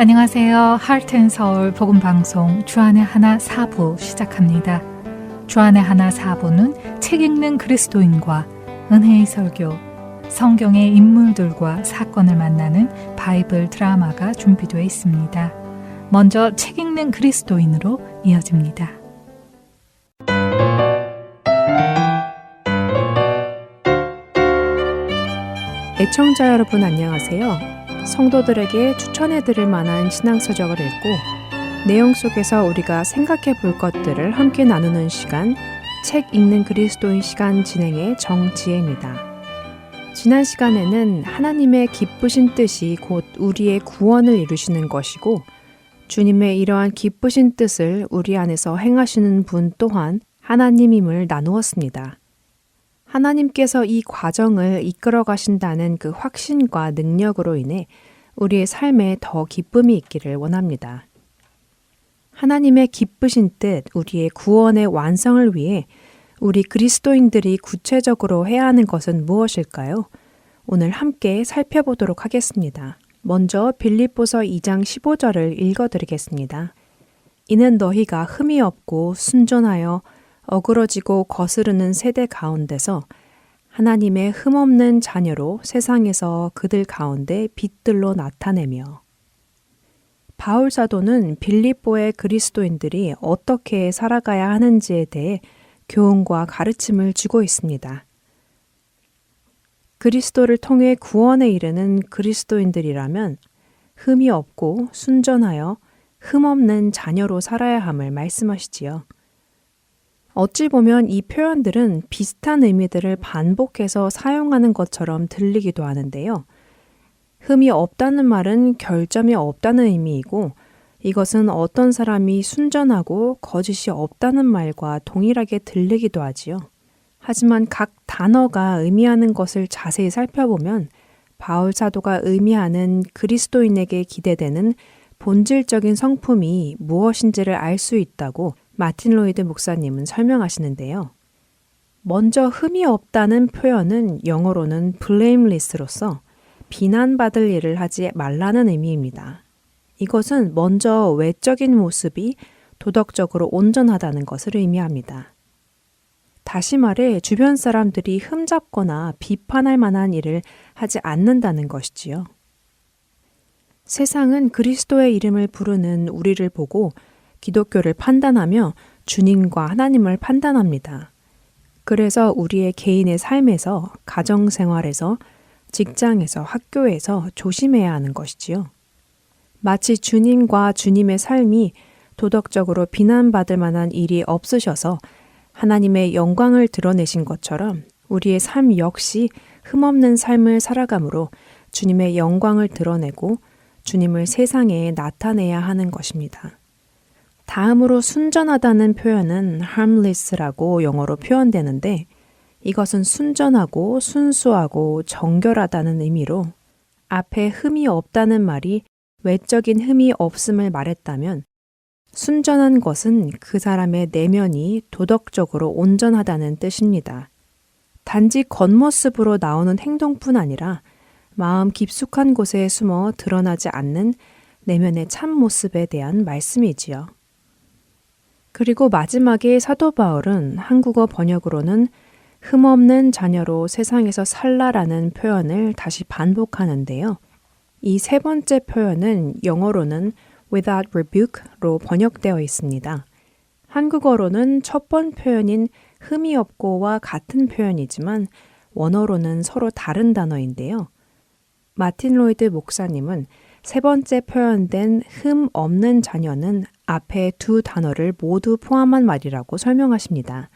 안녕하세요. 하트앤서울 복음방송 주안의 하나 4부 시작합니다. 주안의 하나 4부는 책 읽는 그리스도인과 은혜의 설교, 성경의 인물들과 사건을 만나는 바이블 드라마가 준비되어 있습니다. 먼저 책 읽는 그리스도인으로 이어집니다. 애청자 여러분 안녕하세요. 성도들에게 추천해드릴 만한 신앙서적을 읽고 내용 속에서 우리가 생각해 볼 것들을 함께 나누는 시간, 책 읽는 그리스도인 시간 진행의 정지혜입니다. 지난 시간에는 하나님의 기쁘신 뜻이 곧 우리의 구원을 이루시는 것이고 주님의 이러한 기쁘신 뜻을 우리 안에서 행하시는 분 또한 하나님임을 나누었습니다. 하나님께서 이 과정을 이끌어 가신다는 그 확신과 능력으로 인해 우리의 삶에 더 기쁨이 있기를 원합니다. 하나님의 기쁘신 뜻, 우리의 구원의 완성을 위해 우리 그리스도인들이 구체적으로 해야 하는 것은 무엇일까요? 오늘 함께 살펴보도록 하겠습니다. 먼저 빌립보서 2장 15절을 읽어드리겠습니다. 이는 너희가 흠이 없고 순전하여 어그러지고 거스르는 세대 가운데서 하나님의 흠없는 자녀로 세상에서 그들 가운데 빛들로 나타내며. 바울 사도는 빌립보의 그리스도인들이 어떻게 살아가야 하는지에 대해 교훈과 가르침을 주고 있습니다. 그리스도를 통해 구원에 이르는 그리스도인들이라면 흠이 없고 순전하여 흠없는 자녀로 살아야 함을 말씀하시지요. 어찌 보면 이 표현들은 비슷한 의미들을 반복해서 사용하는 것처럼 들리기도 하는데요. 흠이 없다는 말은 결점이 없다는 의미이고 이것은 어떤 사람이 순전하고 거짓이 없다는 말과 동일하게 들리기도 하지요. 하지만 각 단어가 의미하는 것을 자세히 살펴보면 바울 사도가 의미하는 그리스도인에게 기대되는 본질적인 성품이 무엇인지를 알 수 있다고 마틴 로이드 목사님은 설명하시는데요. 먼저 흠이 없다는 표현은 영어로는 blameless로서 비난받을 일을 하지 말라는 의미입니다. 이것은 먼저 외적인 모습이 도덕적으로 온전하다는 것을 의미합니다. 다시 말해 주변 사람들이 흠잡거나 비판할 만한 일을 하지 않는다는 것이지요. 세상은 그리스도의 이름을 부르는 우리를 보고 기독교를 판단하며 주님과 하나님을 판단합니다. 그래서 우리의 개인의 삶에서, 가정생활에서, 직장에서, 학교에서 조심해야 하는 것이지요. 마치 주님과 주님의 삶이 도덕적으로 비난받을 만한 일이 없으셔서 하나님의 영광을 드러내신 것처럼 우리의 삶 역시 흠없는 삶을 살아가므로 주님의 영광을 드러내고 주님을 세상에 나타내야 하는 것입니다. 다음으로 순전하다는 표현은 harmless라고 영어로 표현되는데 이것은 순전하고 순수하고 정결하다는 의미로 앞에 흠이 없다는 말이 외적인 흠이 없음을 말했다면 순전한 것은 그 사람의 내면이 도덕적으로 온전하다는 뜻입니다. 단지 겉모습으로 나오는 행동뿐 아니라 마음 깊숙한 곳에 숨어 드러나지 않는 내면의 참모습에 대한 말씀이지요. 그리고 마지막에 사도 바울은 한국어 번역으로는 흠없는 자녀로 세상에서 살라라는 표현을 다시 반복하는데요. 이 세 번째 표현은 영어로는 without rebuke로 번역되어 있습니다. 한국어로는 첫 번 표현인 흠이 없고와 같은 표현이지만 원어로는 서로 다른 단어인데요. 마틴 로이드 목사님은 세 번째 표현된 흠 없는 자녀는 앞에 두 단어를 모두 포함한 말이라고 설명하십니다.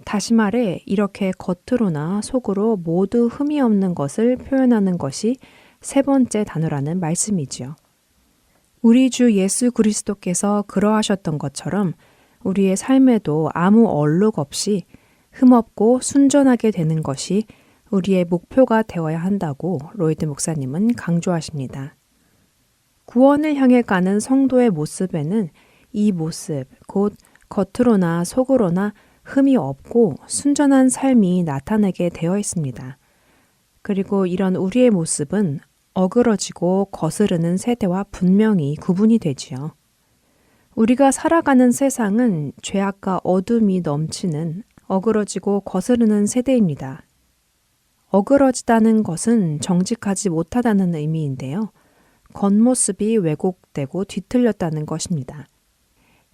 다시 말해 이렇게 겉으로나 속으로 모두 흠이 없는 것을 표현하는 것이 세 번째 단어라는 말씀이지요. 우리 주 예수 그리스도께서 그러하셨던 것처럼 우리의 삶에도 아무 얼룩 없이 흠없고 순전하게 되는 것이 우리의 목표가 되어야 한다고 로이드 목사님은 강조하십니다. 구원을 향해 가는 성도의 모습에는 이 모습, 곧 겉으로나 속으로나 흠이 없고 순전한 삶이 나타나게 되어 있습니다. 그리고 이런 우리의 모습은 어그러지고 거스르는 세대와 분명히 구분이 되지요. 우리가 살아가는 세상은 죄악과 어둠이 넘치는 어그러지고 거스르는 세대입니다. 어그러지다는 것은 정직하지 못하다는 의미인데요. 겉모습이 왜곡되고 뒤틀렸다는 것입니다.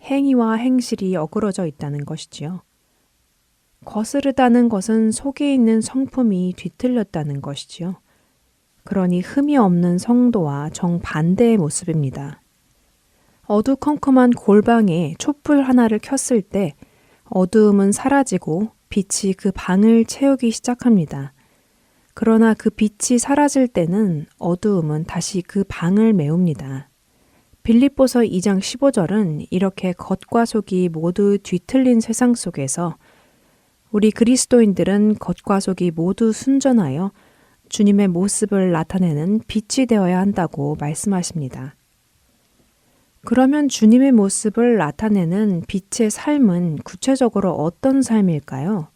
행위와 행실이 어그러져 있다는 것이지요. 거스르다는 것은 속에 있는 성품이 뒤틀렸다는 것이지요. 그러니 흠이 없는 성도와 정반대의 모습입니다. 어두컴컴한 골방에 촛불 하나를 켰을 때 어두움은 사라지고 빛이 그 방을 채우기 시작합니다. 그러나 그 빛이 사라질 때는 어두움은 다시 그 방을 메웁니다. 빌립보서 2장 15절은 이렇게 겉과 속이 모두 뒤틀린 세상 속에서 우리 그리스도인들은 겉과 속이 모두 순전하여 주님의 모습을 나타내는 빛이 되어야 한다고 말씀하십니다. 그러면 주님의 모습을 나타내는 빛의 삶은 구체적으로 어떤 삶일까요?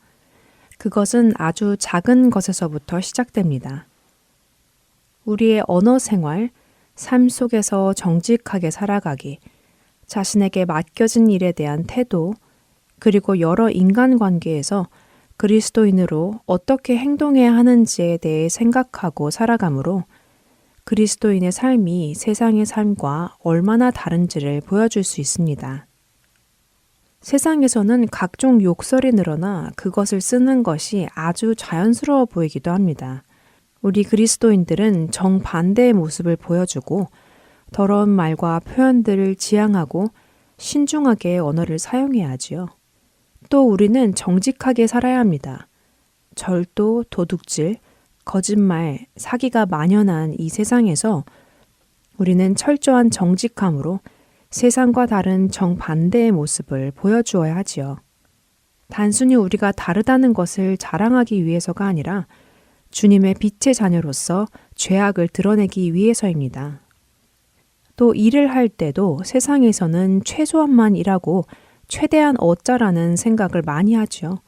그것은 아주 작은 것에서부터 시작됩니다. 우리의 언어 생활, 삶 속에서 정직하게 살아가기, 자신에게 맡겨진 일에 대한 태도, 그리고 여러 인간관계에서 그리스도인으로 어떻게 행동해야 하는지에 대해 생각하고 살아가므로 그리스도인의 삶이 세상의 삶과 얼마나 다른지를 보여줄 수 있습니다. 세상에서는 각종 욕설이 늘어나 그것을 쓰는 것이 아주 자연스러워 보이기도 합니다. 우리 그리스도인들은 정반대의 모습을 보여주고 더러운 말과 표현들을 지양하고 신중하게 언어를 사용해야 하지요. 또 우리는 정직하게 살아야 합니다. 절도, 도둑질, 거짓말, 사기가 만연한 이 세상에서 우리는 철저한 정직함으로 세상과 다른 정반대의 모습을 보여주어야 하지요. 단순히 우리가 다르다는 것을 자랑하기 위해서가 아니라 주님의 빛의 자녀로서 죄악을 드러내기 위해서입니다. 또 일을 할 때도 세상에서는 최소한만 일하고 최대한 어쩌라는 생각을 많이 하죠.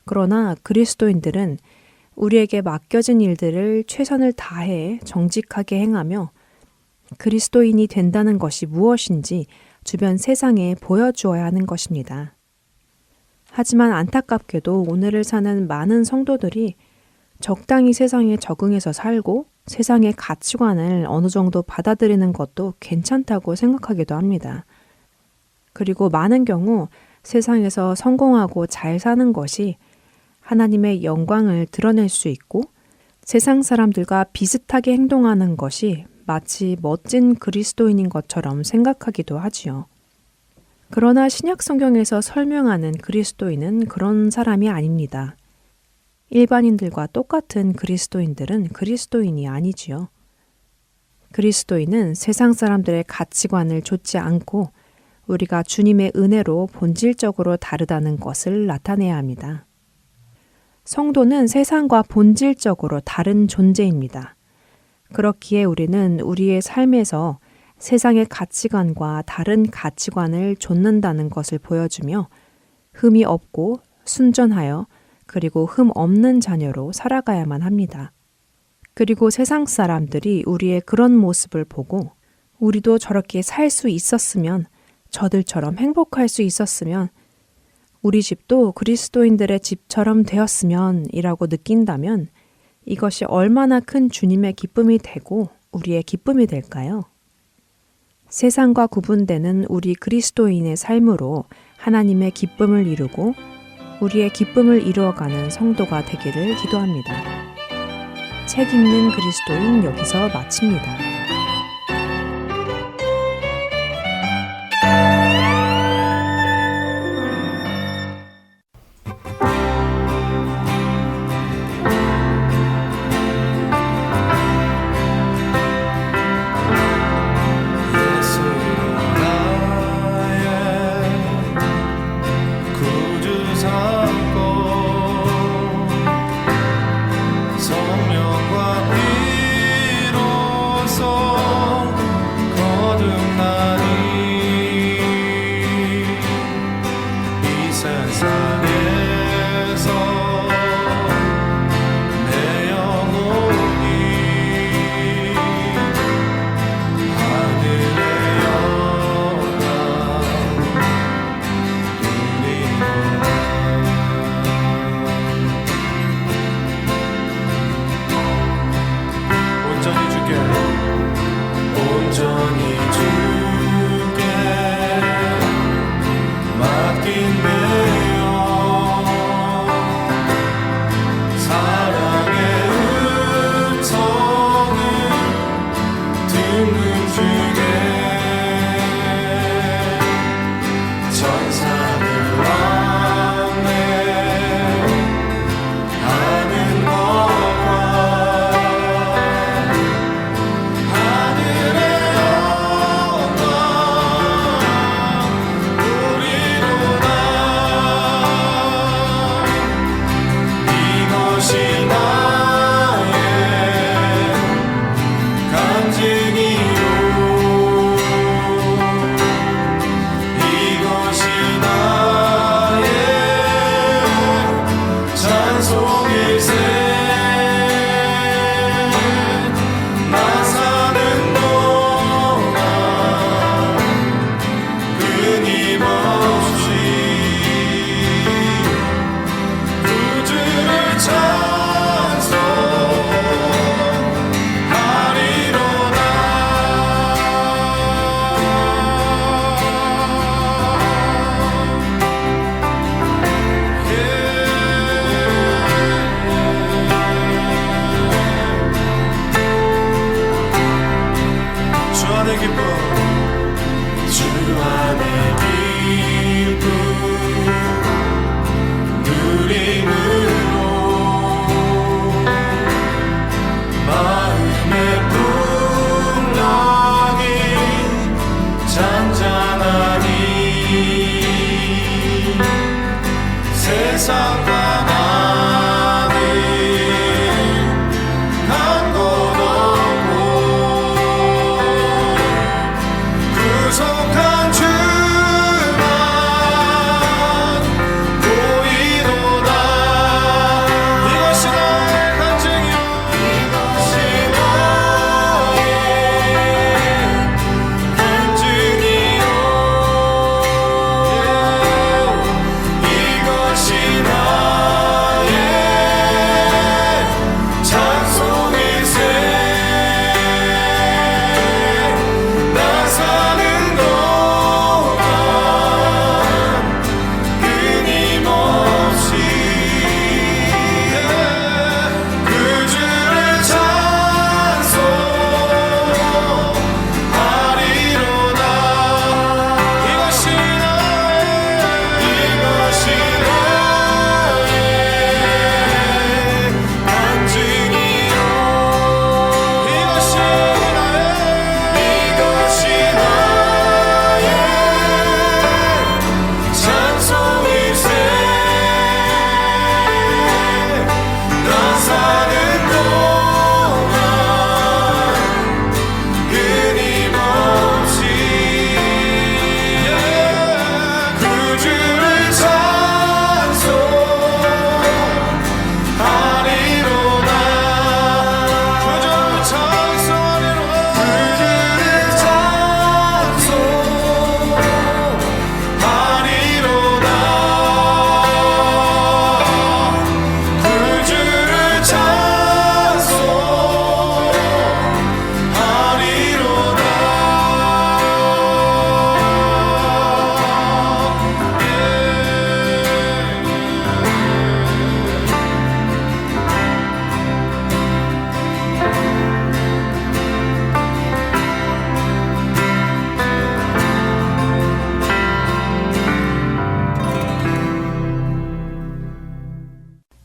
그러나 그리스도인들은 우리에게 맡겨진 일들을 최선을 다해 정직하게 행하며 그리스도인이 된다는 것이 무엇인지 주변 세상에 보여주어야 하는 것입니다. 하지만 안타깝게도 오늘을 사는 많은 성도들이 적당히 세상에 적응해서 살고 세상의 가치관을 어느 정도 받아들이는 것도 괜찮다고 생각하기도 합니다. 그리고 많은 경우 세상에서 성공하고 잘 사는 것이 하나님의 영광을 드러낼 수 있고 세상 사람들과 비슷하게 행동하는 것이 마치 멋진 그리스도인인 것처럼 생각하기도 하지요. 그러나 신약 성경에서 설명하는 그리스도인은 그런 사람이 아닙니다. 일반인들과 똑같은 그리스도인들은 그리스도인이 아니지요. 그리스도인은 세상 사람들의 가치관을 좇지 않고 우리가 주님의 은혜로 본질적으로 다르다는 것을 나타내야 합니다. 성도는 세상과 본질적으로 다른 존재입니다. 그렇기에 우리는 우리의 삶에서 세상의 가치관과 다른 가치관을 좇는다는 것을 보여주며 흠이 없고 순전하여 그리고 흠 없는 자녀로 살아가야만 합니다. 그리고 세상 사람들이 우리의 그런 모습을 보고 우리도 저렇게 살 수 있었으면 저들처럼 행복할 수 있었으면 우리 집도 그리스도인들의 집처럼 되었으면 이라고 느낀다면 이것이 얼마나 큰 주님의 기쁨이 되고 우리의 기쁨이 될까요? 세상과 구분되는 우리 그리스도인의 삶으로 하나님의 기쁨을 이루고 우리의 기쁨을 이루어가는 성도가 되기를 기도합니다. 책 읽는 그리스도인 여기서 마칩니다. 성령과 피로써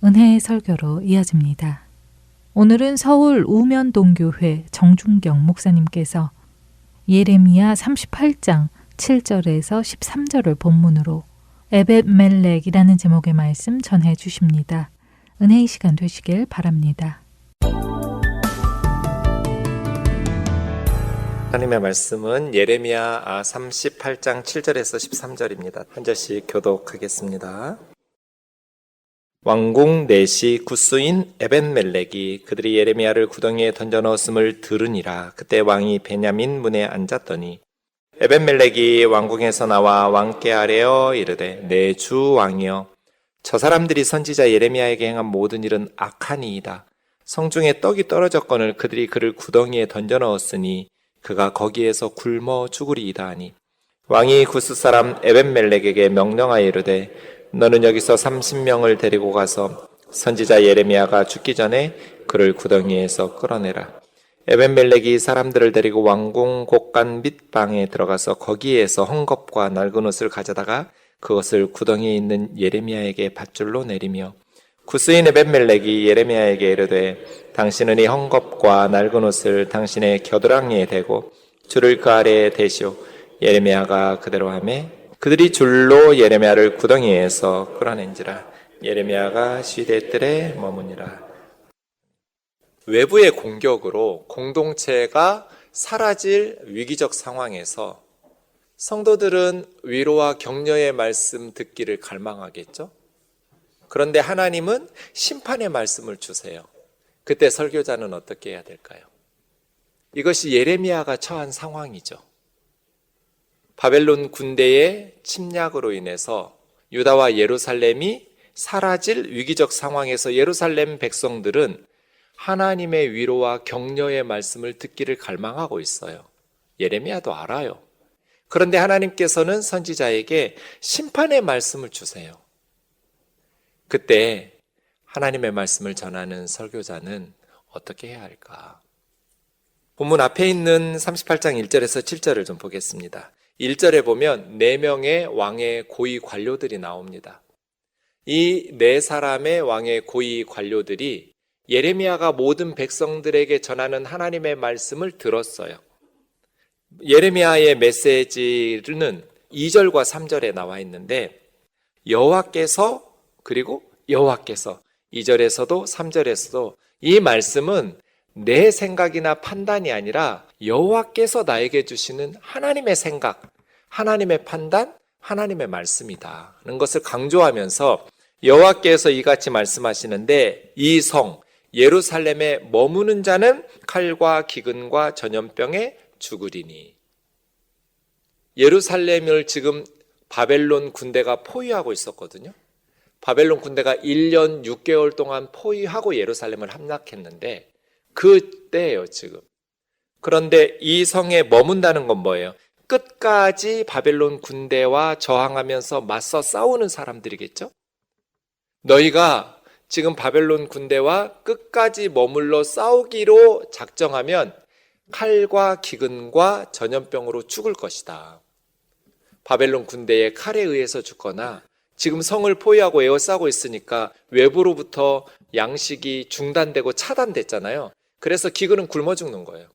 은혜의 설교로 이어집니다. 오늘은 서울 우면동교회 정준경 목사님께서 예레미야 38장 7절에서 13절을 본문으로 에벳멜렉이라는 제목의 말씀 전해 주십니다. 은혜의 시간 되시길 바랍니다. 하나님의 말씀은 예레미야 38장 7절에서 13절입니다. 한 절씩 교독하겠습니다. 왕궁 내시 굿수인 에벳멜렉이 그들이 예레미야를 구덩이에 던져 넣었음을 들으니라. 그때 왕이 베냐민 문에 앉았더니 에벳멜렉이 왕궁에서 나와 왕께 아뢰어 이르되 내 주 왕이여, 저 사람들이 선지자 예레미야에게 행한 모든 일은 악하니이다. 성중에 떡이 떨어졌거늘 그들이 그를 구덩이에 던져 넣었으니 그가 거기에서 굶어 죽으리이다 하니, 왕이 구스 사람 에벳멜렉에게 명령하여 이르되 너는 여기서 30명을 데리고 가서 선지자 예레미야가 죽기 전에 그를 구덩이에서 끌어내라. 에벳멜렉이 사람들을 데리고 왕궁 곳간 밑방에 들어가서 거기에서 헝겊과 낡은 옷을 가져다가 그것을 구덩이에 있는 예레미야에게 밧줄로 내리며, 구스인 에벳멜렉이 예레미야에게 이르되 당신은 이 헝겊과 낡은 옷을 당신의 겨드랑이에 대고 줄을 그 아래에 대시오. 예레미야가 그대로 하매 그들이 줄로 예레미야를 구덩이에서 끌어낸지라. 예레미야가 시대뜰에 머무니라. 외부의 공격으로 공동체가 사라질 위기적 상황에서 성도들은 위로와 격려의 말씀 듣기를 갈망하겠죠. 그런데 하나님은 심판의 말씀을 주세요. 그때 설교자는 어떻게 해야 될까요? 이것이 예레미야가 처한 상황이죠. 바벨론 군대의 침략으로 인해서 유다와 예루살렘이 사라질 위기적 상황에서 예루살렘 백성들은 하나님의 위로와 격려의 말씀을 듣기를 갈망하고 있어요. 예레미야도 알아요. 그런데 하나님께서는 선지자에게 심판의 말씀을 주세요. 그때 하나님의 말씀을 전하는 설교자는 어떻게 해야 할까? 본문 앞에 있는 38장 1절에서 7절을 좀 보겠습니다. 1절에 보면 4명의 왕의 고위 관료들이 나옵니다. 이 4사람의 왕의 고위 관료들이 예레미야가 모든 백성들에게 전하는 하나님의 말씀을 들었어요. 예레미야의 메시지는 2절과 3절에 나와 있는데, 여호와께서 그리고 여호와께서 2절에서도 3절에서도 이 말씀은 내 생각이나 판단이 아니라 여호와께서 나에게 주시는 하나님의 생각, 하나님의 판단, 하나님의 말씀이다는 것을 강조하면서 여호와께서 이같이 말씀하시는데 이 성 예루살렘에 머무는 자는 칼과 기근과 전염병에 죽으리니. 예루살렘을 지금 바벨론 군대가 포위하고 있었거든요. 바벨론 군대가 1년 6개월 동안 포위하고 예루살렘을 함락했는데 그때예요, 지금. 그런데 이 성에 머문다는 건 뭐예요? 끝까지 바벨론 군대와 저항하면서 맞서 싸우는 사람들이겠죠? 너희가 지금 바벨론 군대와 끝까지 머물러 싸우기로 작정하면 칼과 기근과 전염병으로 죽을 것이다. 바벨론 군대의 칼에 의해서 죽거나 지금 성을 포위하고 에워싸고 있으니까 외부로부터 양식이 중단되고 차단됐잖아요. 그래서 기근은 굶어 죽는 거예요.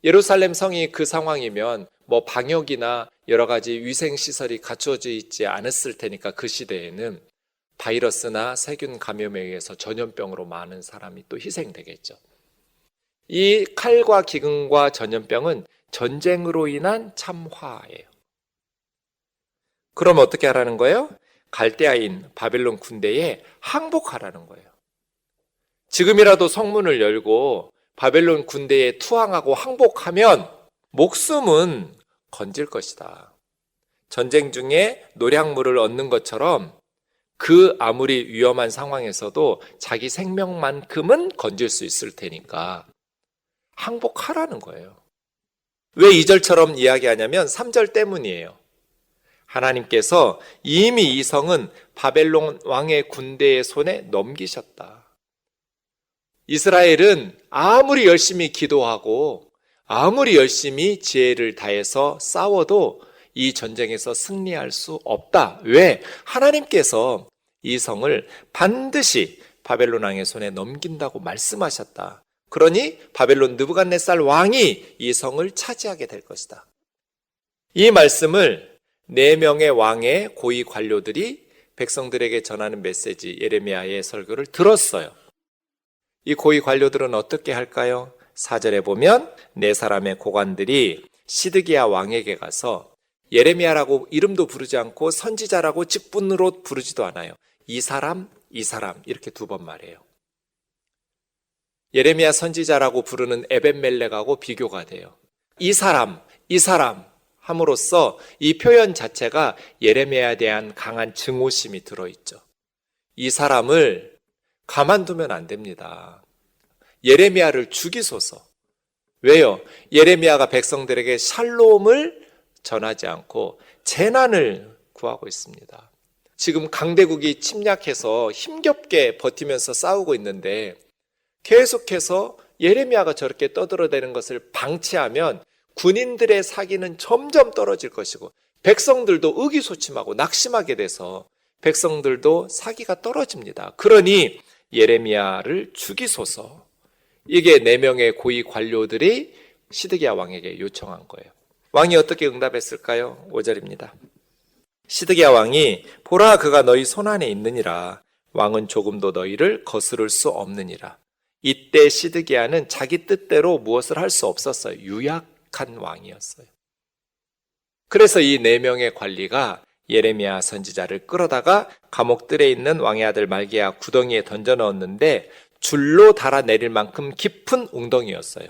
예루살렘 성이 그 상황이면 뭐 방역이나 여러 가지 위생시설이 갖추어져 있지 않았을 테니까 그 시대에는 바이러스나 세균 감염에 의해서 전염병으로 많은 사람이 또 희생되겠죠. 이 칼과 기근과 전염병은 전쟁으로 인한 참화예요. 그럼 어떻게 하라는 거예요? 갈대아인 바벨론 군대에 항복하라는 거예요. 지금이라도 성문을 열고 바벨론 군대에 투항하고 항복하면 목숨은 건질 것이다. 전쟁 중에 노략물을 얻는 것처럼 그 아무리 위험한 상황에서도 자기 생명만큼은 건질 수 있을 테니까 항복하라는 거예요. 왜 2절처럼 이야기하냐면 3절 때문이에요. 하나님께서 이미 이 성은 바벨론 왕의 군대의 손에 넘기셨다. 이스라엘은 아무리 열심히 기도하고 아무리 열심히 지혜를 다해서 싸워도 이 전쟁에서 승리할 수 없다. 왜? 하나님께서 이 성을 반드시 바벨론 왕의 손에 넘긴다고 말씀하셨다. 그러니 바벨론 느부갓네살 왕이 이 성을 차지하게 될 것이다. 이 말씀을 4명의 왕의 고위 관료들이 백성들에게 전하는 메시지 예레미야의 설교를 들었어요. 이 고위 관료들은 어떻게 할까요? 4절에 보면 4사람의 고관들이 시드기야 왕에게 가서 예레미야라고 이름도 부르지 않고 선지자라고 직분으로 부르지도 않아요. 이 사람 이렇게 2번 말해요. 예레미야 선지자라고 부르는 에벤멜렉하고 비교가 돼요. 이 사람 함으로써 이 표현 자체가 예레미야에 대한 강한 증오심이 들어있죠. 이 사람을 가만두면 안 됩니다. 예레미야를 죽이소서. 왜요? 예레미야가 백성들에게 샬롬을 전하지 않고 재난을 구하고 있습니다. 지금 강대국이 침략해서 힘겹게 버티면서 싸우고 있는데 계속해서 예레미야가 저렇게 떠들어대는 것을 방치하면 군인들의 사기는 점점 떨어질 것이고 백성들도 의기소침하고 낙심하게 돼서 백성들도 사기가 떨어집니다. 그러니 예레미야를 죽이소서. 이게 4명의 고위 관료들이 시드기야 왕에게 요청한 거예요. 왕이 어떻게 응답했을까요? 5절입니다. 시드기야 왕이 보라 그가 너희 손안에 있느니라. 왕은 조금도 너희를 거스를 수 없느니라. 이때 시드기야는 자기 뜻대로 무엇을 할 수 없었어요. 유약한 왕이었어요. 그래서 이 4명의 관리가 예레미야 선지자를 끌어다가 감옥들에 있는 왕의 아들 말기야 구덩이에 던져 넣었는데 줄로 달아내릴 만큼 깊은 웅덩이였어요.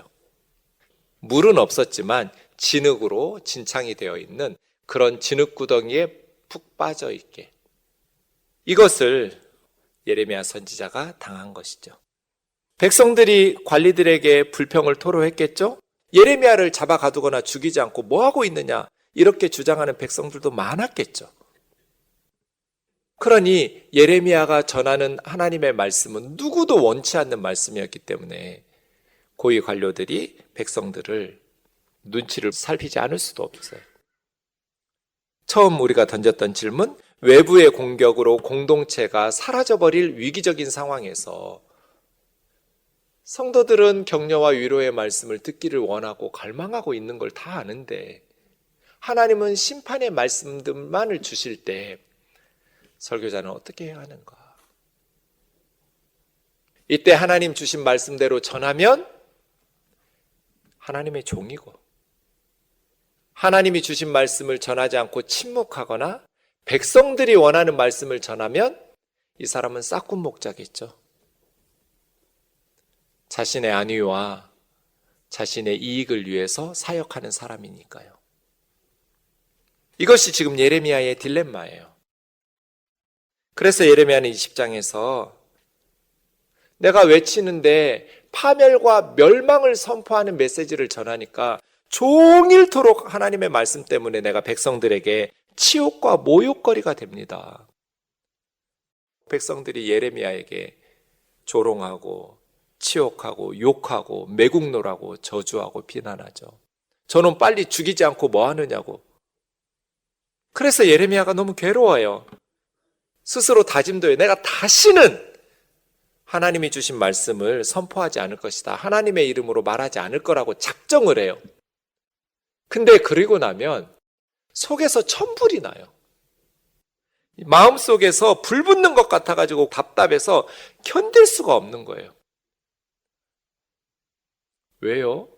물은 없었지만 진흙으로 진창이 되어 있는 그런 진흙 구덩이에 푹 빠져 있게. 이것을 예레미야 선지자가 당한 것이죠. 백성들이 관리들에게 불평을 토로했겠죠? 예레미야를 잡아 가두거나 죽이지 않고 뭐 하고 있느냐? 이렇게 주장하는 백성들도 많았겠죠. 그러니 예레미야가 전하는 하나님의 말씀은 누구도 원치 않는 말씀이었기 때문에 고위 관료들이 백성들을 눈치를 살피지 않을 수도 없어요. 처음 우리가 던졌던 질문, 외부의 공격으로 공동체가 사라져버릴 위기적인 상황에서 성도들은 격려와 위로의 말씀을 듣기를 원하고 갈망하고 있는 걸 다 아는데 하나님은 심판의 말씀들만을 주실 때 설교자는 어떻게 해야 하는가? 이때 하나님 주신 말씀대로 전하면 하나님의 종이고, 하나님이 주신 말씀을 전하지 않고 침묵하거나 백성들이 원하는 말씀을 전하면 이 사람은 싹군 목자겠죠. 자신의 안위와 자신의 이익을 위해서 사역하는 사람이니까요. 이것이 지금 예레미야의 딜레마예요. 그래서 예레미야는 20장에서 내가 외치는데 파멸과 멸망을 선포하는 메시지를 전하니까 종일토록 하나님의 말씀 때문에 내가 백성들에게 치욕과 모욕거리가 됩니다. 백성들이 예레미야에게 조롱하고 치욕하고 욕하고 매국노라고 저주하고 비난하죠. 저는 빨리 죽이지 않고 뭐 하느냐고. 그래서 예레미야가 너무 괴로워요. 스스로 다짐도 해요. 내가 다시는 하나님이 주신 말씀을 선포하지 않을 것이다. 하나님의 이름으로 말하지 않을 거라고 작정을 해요. 근데 그러고 나면 속에서 천불이 나요. 마음속에서 불 붙는 것 같아가지고 답답해서 견딜 수가 없는 거예요. 왜요?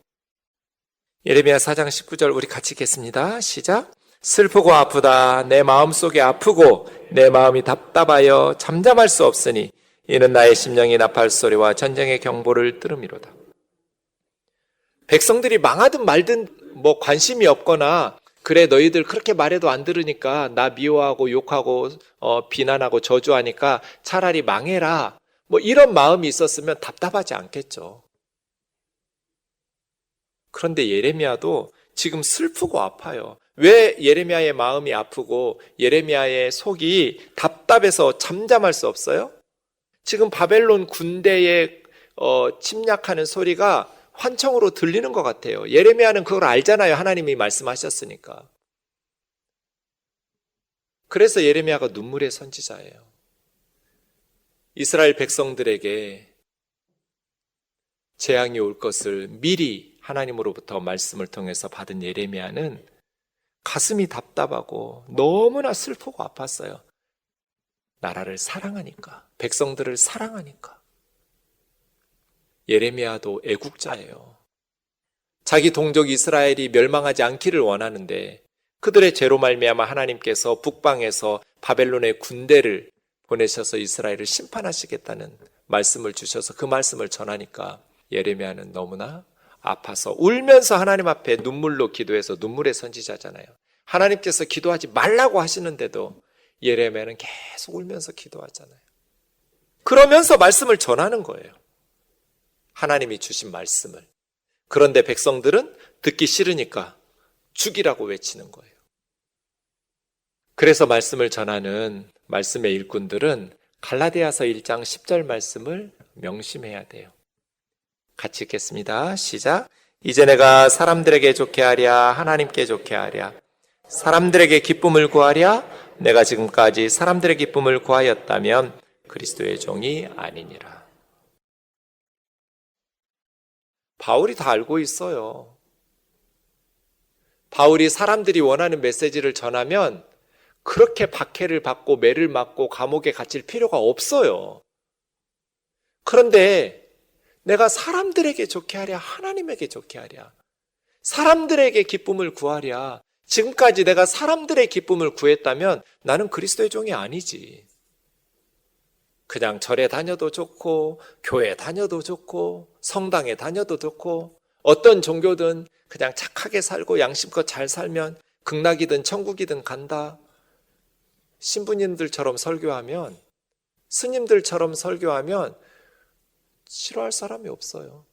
예레미야 4장 19절 우리 같이 읽겠습니다. 시작. 슬프고 아프다. 내 마음속이 아프고 내 마음이 답답하여 잠잠할 수 없으니 이는 나의 심령이 나팔 소리와 전쟁의 경보를 들음이로다. 백성들이 망하든 말든 뭐 관심이 없거나 그래 너희들 그렇게 말해도 안 들으니까 나 미워하고 욕하고 비난하고 저주하니까 차라리 망해라. 뭐 이런 마음이 있었으면 답답하지 않겠죠. 그런데 예레미야도 지금 슬프고 아파요. 왜 예레미야의 마음이 아프고 예레미야의 속이 답답해서 잠잠할 수 없어요? 지금 바벨론 군대에 침략하는 소리가 환청으로 들리는 것 같아요. 예레미야는 그걸 알잖아요. 하나님이 말씀하셨으니까. 그래서 예레미야가 눈물의 선지자예요. 이스라엘 백성들에게 재앙이 올 것을 미리 하나님으로부터 말씀을 통해서 받은 예레미야는 가슴이 답답하고 너무나 슬프고 아팠어요. 나라를 사랑하니까, 백성들을 사랑하니까. 예레미야도 애국자예요. 자기 동족 이스라엘이 멸망하지 않기를 원하는데 그들의 죄로 말미암아 하나님께서 북방에서 바벨론의 군대를 보내셔서 이스라엘을 심판하시겠다는 말씀을 주셔서 그 말씀을 전하니까 예레미야는 너무나 아파서 울면서 하나님 앞에 눈물로 기도해서 눈물의 선지자잖아요. 하나님께서 기도하지 말라고 하시는데도 예레미야는 계속 울면서 기도하잖아요. 그러면서 말씀을 전하는 거예요. 하나님이 주신 말씀을. 그런데 백성들은 듣기 싫으니까 죽이라고 외치는 거예요. 그래서 말씀을 전하는 말씀의 일꾼들은 갈라디아서 1장 10절 말씀을 명심해야 돼요. 같이 읽겠습니다. 시작. 이제 내가 사람들에게 좋게 하랴 하나님께 좋게 하랴 사람들에게 기쁨을 구하랴 내가 지금까지 사람들의 기쁨을 구하였다면 그리스도의 종이 아니니라. 바울이 다 알고 있어요. 바울이 사람들이 원하는 메시지를 전하면 그렇게 박해를 받고 매를 맞고 감옥에 갇힐 필요가 없어요. 그런데 내가 사람들에게 좋게 하랴 하나님에게 좋게 하랴 사람들에게 기쁨을 구하랴 지금까지 내가 사람들의 기쁨을 구했다면 나는 그리스도의 종이 아니지. 그냥 절에 다녀도 좋고 교회 다녀도 좋고 성당에 다녀도 좋고 어떤 종교든 그냥 착하게 살고 양심껏 잘 살면 극락이든 천국이든 간다. 신부님들처럼 설교하면 스님들처럼 설교하면 싫어할 사람이 없어요.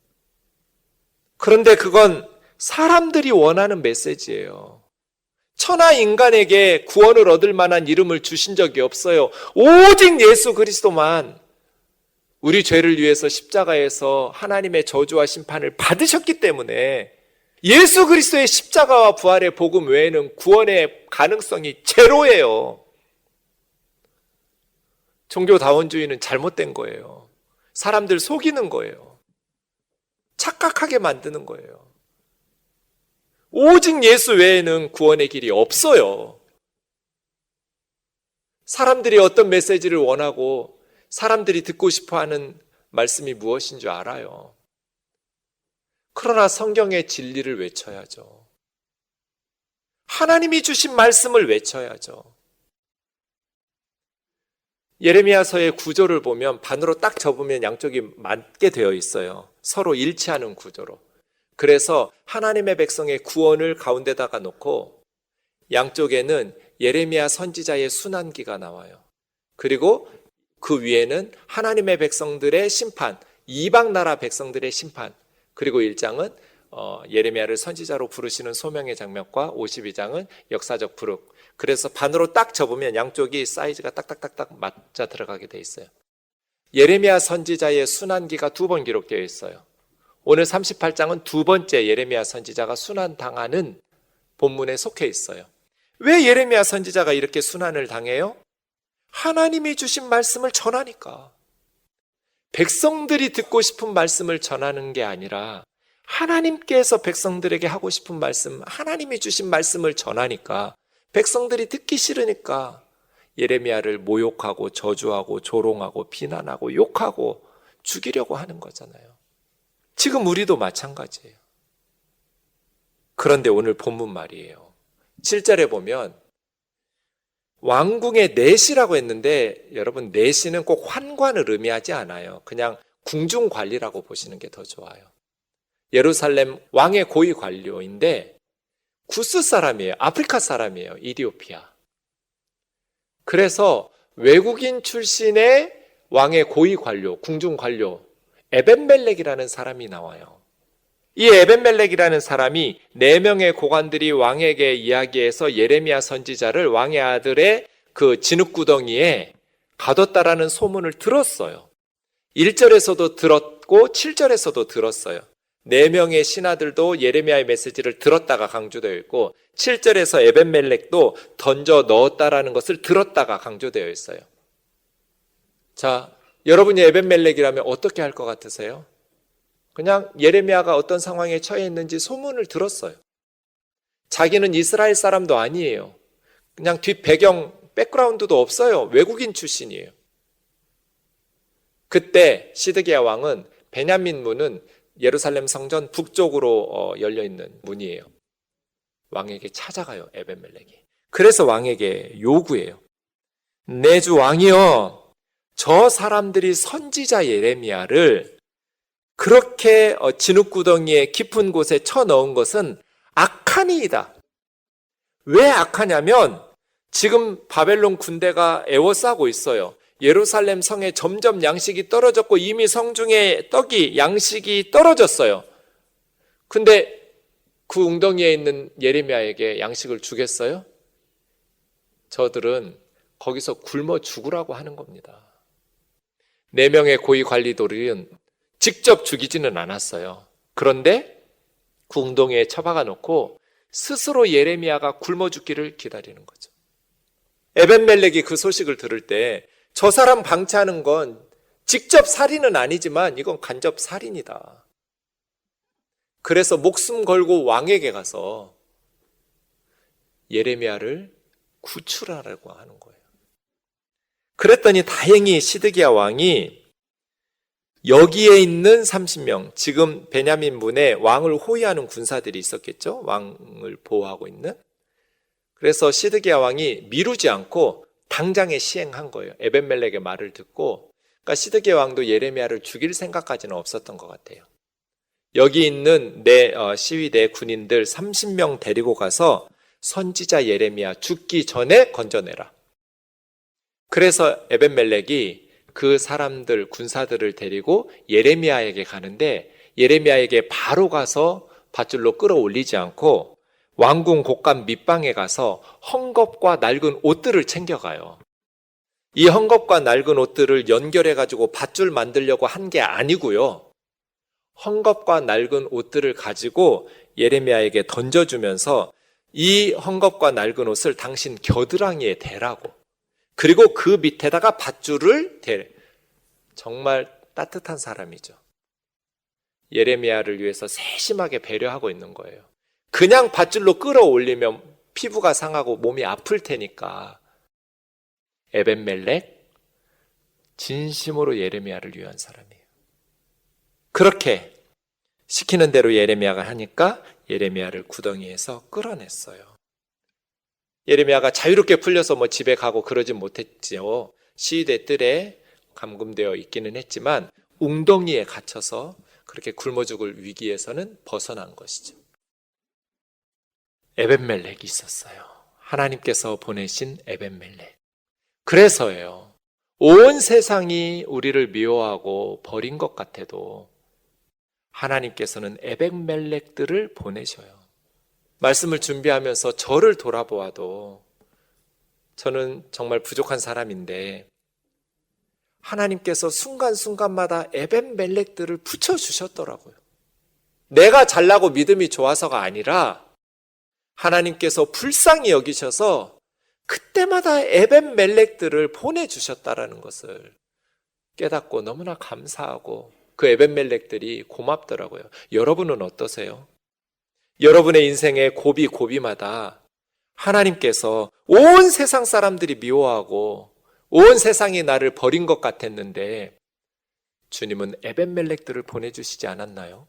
그런데 그건 사람들이 원하는 메시지예요. 천하 인간에게 구원을 얻을 만한 이름을 주신 적이 없어요. 오직 예수 그리스도만 우리 죄를 위해서 십자가에서 하나님의 저주와 심판을 받으셨기 때문에 예수 그리스도의 십자가와 부활의 복음 외에는 구원의 가능성이 제로예요. 종교다원주의는 잘못된 거예요. 사람들 속이는 거예요. 착각하게 만드는 거예요. 오직 예수 외에는 구원의 길이 없어요. 사람들이 어떤 메시지를 원하고 사람들이 듣고 싶어하는 말씀이 무엇인 줄 알아요. 그러나 성경의 진리를 외쳐야죠. 하나님이 주신 말씀을 외쳐야죠. 예레미야서의 구조를 보면 반으로 딱 접으면 양쪽이 맞게 되어 있어요. 서로 일치하는 구조로. 그래서 하나님의 백성의 구원을 가운데다가 놓고 양쪽에는 예레미야 선지자의 순환기가 나와요. 그리고 그 위에는 하나님의 백성들의 심판, 이방 나라 백성들의 심판, 그리고 1장은 예레미야를 선지자로 부르시는 소명의 장면과 52장은 역사적 부르. 그래서 반으로 딱 접으면 양쪽이 사이즈가 딱딱딱딱 맞아 들어가게 돼 있어요. 예레미야 선지자의 순환기가 2번 기록되어 있어요. 오늘 38장은 두 번째 예레미야 선지자가 순환당하는 본문에 속해 있어요. 왜 예레미야 선지자가 이렇게 순환을 당해요? 하나님이 주신 말씀을 전하니까. 백성들이 듣고 싶은 말씀을 전하는 게 아니라 하나님께서 백성들에게 하고 싶은 말씀, 하나님이 주신 말씀을 전하니까 백성들이 듣기 싫으니까 예레미야를 모욕하고 저주하고 조롱하고 비난하고 욕하고 죽이려고 하는 거잖아요. 지금 우리도 마찬가지예요. 그런데 오늘 본문 말이에요. 7절에 보면 왕궁의 내시라고 했는데 여러분 내시는 꼭 환관을 의미하지 않아요. 그냥 궁중관리라고 보시는 게 더 좋아요. 예루살렘 왕의 고위 관료인데 구스 사람이에요. 아프리카 사람이에요. 이디오피아. 그래서 외국인 출신의 왕의 고위 관료, 궁중 관료 에벤멜렉이라는 사람이 나와요. 이 에벤멜렉이라는 사람이 4명의 고관들이 왕에게 이야기해서 예레미야 선지자를 왕의 아들의 그 진흙구덩이에 가뒀다라는 소문을 들었어요. 1절에서도 들었고 7절에서도 들었어요. 4명의 신하들도 예레미야의 메시지를 들었다가 강조되어 있고 7절에서 에벤멜렉도 던져 넣었다라는 것을 들었다가 강조되어 있어요. 자, 여러분이 에벤멜렉이라면 어떻게 할 것 같으세요? 그냥 예레미야가 어떤 상황에 처해 있는지 소문을 들었어요. 자기는 이스라엘 사람도 아니에요. 그냥 뒷 배경, 백그라운드도 없어요. 외국인 출신이에요. 그때 시드기야 왕은 베냐민 문은 예루살렘 성전 북쪽으로 열려있는 문이에요. 왕에게 찾아가요. 에벤멜렉이. 그래서 왕에게 요구해요. 내 주 왕이여, 저 사람들이 선지자 예레미야를 그렇게 진흙구덩이에 깊은 곳에 쳐넣은 것은 악하니이다. 왜 악하냐면 지금 바벨론 군대가 애워싸고 있어요. 예루살렘 성에 점점 양식이 떨어졌고 이미 성중에 양식이 떨어졌어요. 근데 그 웅덩이에 있는 예레미야에게 양식을 주겠어요? 저들은 거기서 굶어 죽으라고 하는 겁니다. 4명의 고위 관리들은 직접 죽이지는 않았어요. 그런데 그 웅덩이에 처박아 놓고 스스로 예레미야가 굶어 죽기를 기다리는 거죠. 에벤멜렉이 그 소식을 들을 때 저 사람 방치하는 건 직접 살인은 아니지만 이건 간접 살인이다. 그래서 목숨 걸고 왕에게 가서 예레미야를 구출하라고 하는 거예요. 그랬더니 다행히 시드기야 왕이 여기에 있는 30명, 지금 베냐민 문에 왕을 호위하는 군사들이 있었겠죠? 왕을 보호하고 있는. 그래서 시드기야 왕이 미루지 않고 당장에 시행한 거예요. 에벤멜렉의 말을 듣고. 그러니까 시드기야 왕도 예레미야를 죽일 생각까지는 없었던 것 같아요. 여기 있는 시위대 군인들 30명 데리고 가서 선지자 예레미야 죽기 전에 건져내라. 그래서 에벤멜렉이 그 사람들, 군사들을 데리고 예레미야에게 가는데 예레미야에게 바로 가서 밧줄로 끌어올리지 않고 왕궁 곳간 밑방에 가서 헝겊과 낡은 옷들을 챙겨가요. 이 헝겊과 낡은 옷들을 연결해가지고 밧줄 만들려고 한 게 아니고요. 헝겊과 낡은 옷들을 가지고 예레미야에게 던져주면서 이 헝겊과 낡은 옷을 당신 겨드랑이에 대라고. 그리고 그 밑에다가 밧줄을 대. 정말 따뜻한 사람이죠. 예레미야를 위해서 세심하게 배려하고 있는 거예요. 그냥 밧줄로 끌어올리면 피부가 상하고 몸이 아플 테니까 에벤멜렉 진심으로 예레미야를 위한 사람이에요. 그렇게 시키는 대로 예레미야가 하니까 예레미야를 구덩이에서 끌어냈어요. 예레미야가 자유롭게 풀려서 집에 가고 그러진 못했지요. 시위대 뜰에 감금되어 있기는 했지만 웅덩이에 갇혀서 그렇게 굶어 죽을 위기에서는 벗어난 것이죠. 에벤멜렉이 있었어요. 하나님께서 보내신 에벤멜렉. 그래서예요. 온 세상이 우리를 미워하고 버린 것 같아도 하나님께서는 에벤멜렉들을 보내셔요. 말씀을 준비하면서 저를 돌아보아도 저는 정말 부족한 사람인데 하나님께서 순간순간마다 에벤멜렉들을 붙여주셨더라고요. 내가 잘나고 믿음이 좋아서가 아니라 하나님께서 불쌍히 여기셔서 그때마다 에벤멜렉들을 보내주셨다라는 것을 깨닫고 너무나 감사하고 그 에벤멜렉들이 고맙더라고요. 여러분은 어떠세요? 여러분의 인생의 고비마다 하나님께서 온 세상 사람들이 미워하고 온 세상이 나를 버린 것 같았는데 주님은 에벤멜렉들을 보내주시지 않았나요?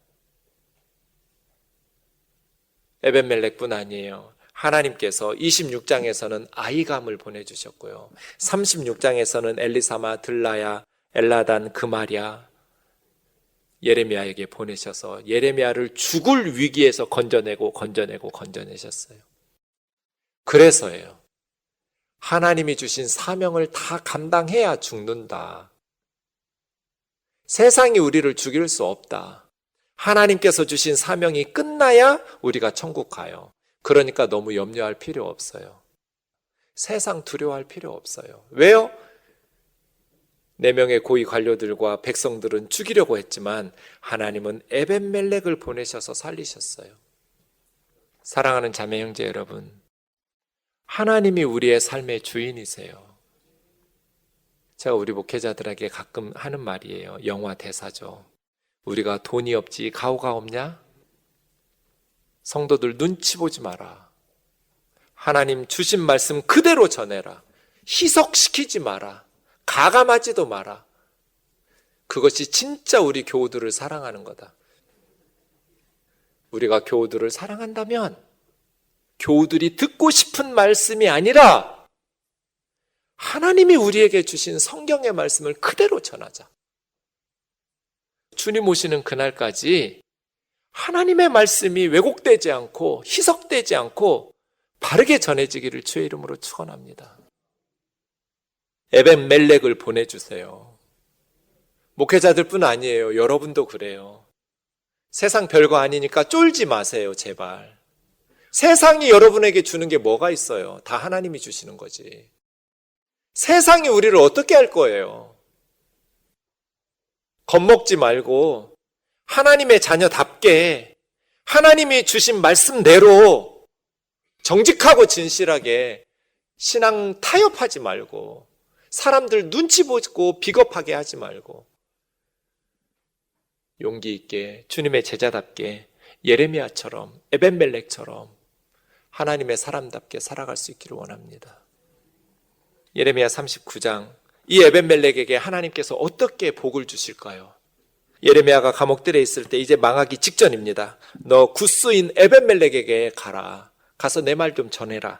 에벤멜렉뿐 아니에요. 하나님께서 26장에서는 아이감을 보내주셨고요. 36장에서는 엘리사마, 들라야, 엘라단, 그마랴, 예레미야에게 보내셔서 예레미야를 죽을 위기에서 건져내셨어요. 그래서예요. 하나님이 주신 사명을 다 감당해야 죽는다. 세상이 우리를 죽일 수 없다. 하나님께서 주신 사명이 끝나야 우리가 천국 가요. 그러니까 너무 염려할 필요 없어요. 세상 두려워할 필요 없어요. 왜요? 4명의 고위 관료들과 백성들은 죽이려고 했지만 하나님은 에벤멜렉을 보내셔서 살리셨어요. 사랑하는 자매 형제 여러분, 하나님이 우리의 삶의 주인이세요. 제가 우리 목회자들에게 가끔 하는 말이에요. 영화 대사죠. 우리가 돈이 없지 가오가 없냐? 성도들 눈치 보지 마라. 하나님 주신 말씀 그대로 전해라. 희석시키지 마라. 가감하지도 마라. 그것이 진짜 우리 교우들을 사랑하는 거다. 우리가 교우들을 사랑한다면 교우들이 듣고 싶은 말씀이 아니라 하나님이 우리에게 주신 성경의 말씀을 그대로 전하자. 주님 오시는 그날까지 하나님의 말씀이 왜곡되지 않고 희석되지 않고 바르게 전해지기를 주의 이름으로 축원합니다. 에벤멜렉을 보내주세요. 목회자들뿐 아니에요. 여러분도 그래요. 세상 별거 아니니까 쫄지 마세요. 제발. 세상이 여러분에게 주는 게 뭐가 있어요? 다 하나님이 주시는 거지. 세상이 우리를 어떻게 할 거예요? 겁먹지 말고 하나님의 자녀답게 하나님이 주신 말씀대로 정직하고 진실하게 신앙 타협하지 말고 사람들 눈치 보고 비겁하게 하지 말고 용기 있게 주님의 제자답게 예레미야처럼 에벤멜렉처럼 하나님의 사람답게 살아갈 수 있기를 원합니다. 예레미야 39장, 이 에벤멜렉에게 하나님께서 어떻게 복을 주실까요? 예레미야가 감옥들에 있을 때 이제 망하기 직전입니다. 너 굿수인 에벤멜렉에게 가라. 가서 내 말 좀 전해라.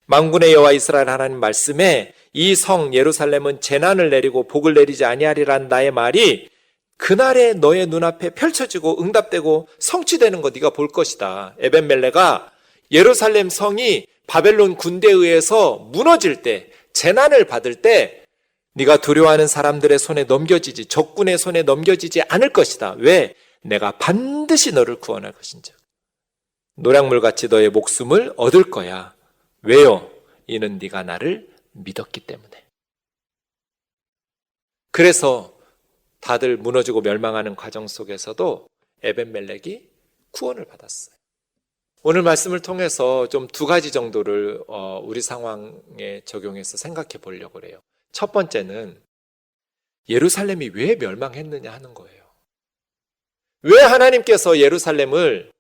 만군의 여호와 이스라엘 하나님 말씀에 이 성 예루살렘은 재난을 내리고 복을 내리지 아니하리란 나의 말이 그날에 너의 눈앞에 펼쳐지고 응답되고 성취되는 거 네가 볼 것이다. 에벤멜렉아, 예루살렘 성이 바벨론 군대에 의해서 무너질 때, 재난을 받을 때 네가 두려워하는 사람들의 손에 넘겨지지, 적군의 손에 넘겨지지 않을 것이다. 왜? 내가 반드시 너를 구원할 것인즉 노량물같이 너의 목숨을 얻을 거야. 왜요? 이는 네가 나를 믿었기 때문에. 그래서 다들 무너지고 멸망하는 과정 속에서도 에벤멜렉이 구원을 받았어요. 오늘 말씀을 통해서 좀 2가지 정도를 우리 상황에 적용해서 생각해 보려고 그래요. 첫 번째는 예루살렘이 왜 멸망했느냐 하는 거예요. 왜 하나님께서 예루살렘을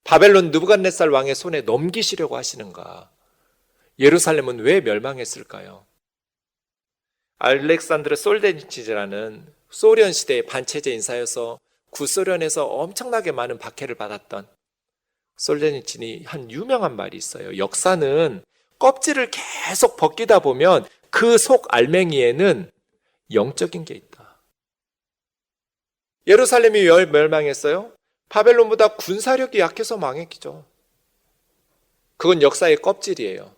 바벨론 느부갓네살 왕의 손에 넘기시려고 하시는가? 예루살렘은 왜 멸망했을까요? 알렉산드르 솔제니친이라는 소련 시대의 반체제 인사여서 구소련에서 엄청나게 많은 박해를 받았던 솔제니친이 한 유명한 말이 있어요. 역사는 껍질을 계속 벗기다 보면 그 속 알맹이에는 영적인 게 있다. 예루살렘이 왜 멸망했어요? 바벨론보다 군사력이 약해서 망했죠. 그건 역사의 껍질이에요.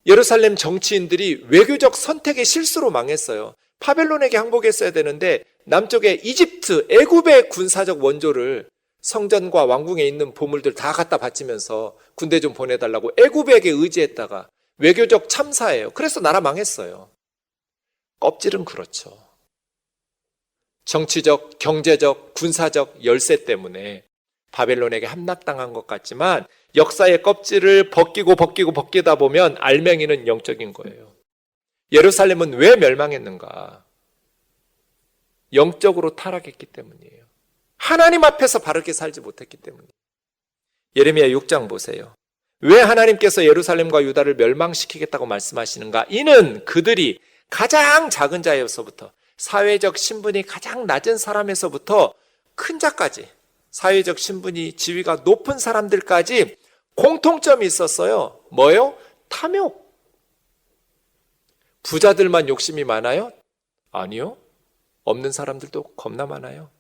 예루살렘 정치인들이 외교적 선택의 실수로 망했어요. 바벨론에게 항복했어야 되는데 남쪽에 이집트, 애굽의 군사적 원조를 성전과 왕궁에 있는 보물들 다 갖다 바치면서 군대 좀 보내달라고 애굽에게 의지했다가 외교적 참사예요. 그래서 나라 망했어요. 껍질은 그렇죠. 정치적, 경제적, 군사적 열세 때문에 바벨론에게 함락당한 것 같지만 역사의 껍질을 벗기다 보면 알맹이는 영적인 거예요. 예루살렘은 왜 멸망했는가? 영적으로 타락했기 때문이에요. 하나님 앞에서 바르게 살지 못했기 때문이에요. 예레미야 6장 보세요. 왜 하나님께서 예루살렘과 유다를 멸망시키겠다고 말씀하시는가? 이는 그들이 가장 작은 자에서부터 사회적 신분이 가장 낮은 사람에서부터 큰 자까지 사회적 신분이 지위가 높은 사람들까지 공통점이 있었어요. 뭐예요? 탐욕. 부자들만 욕심이 많아요? 아니요. 없는 사람들도 겁나 많아요.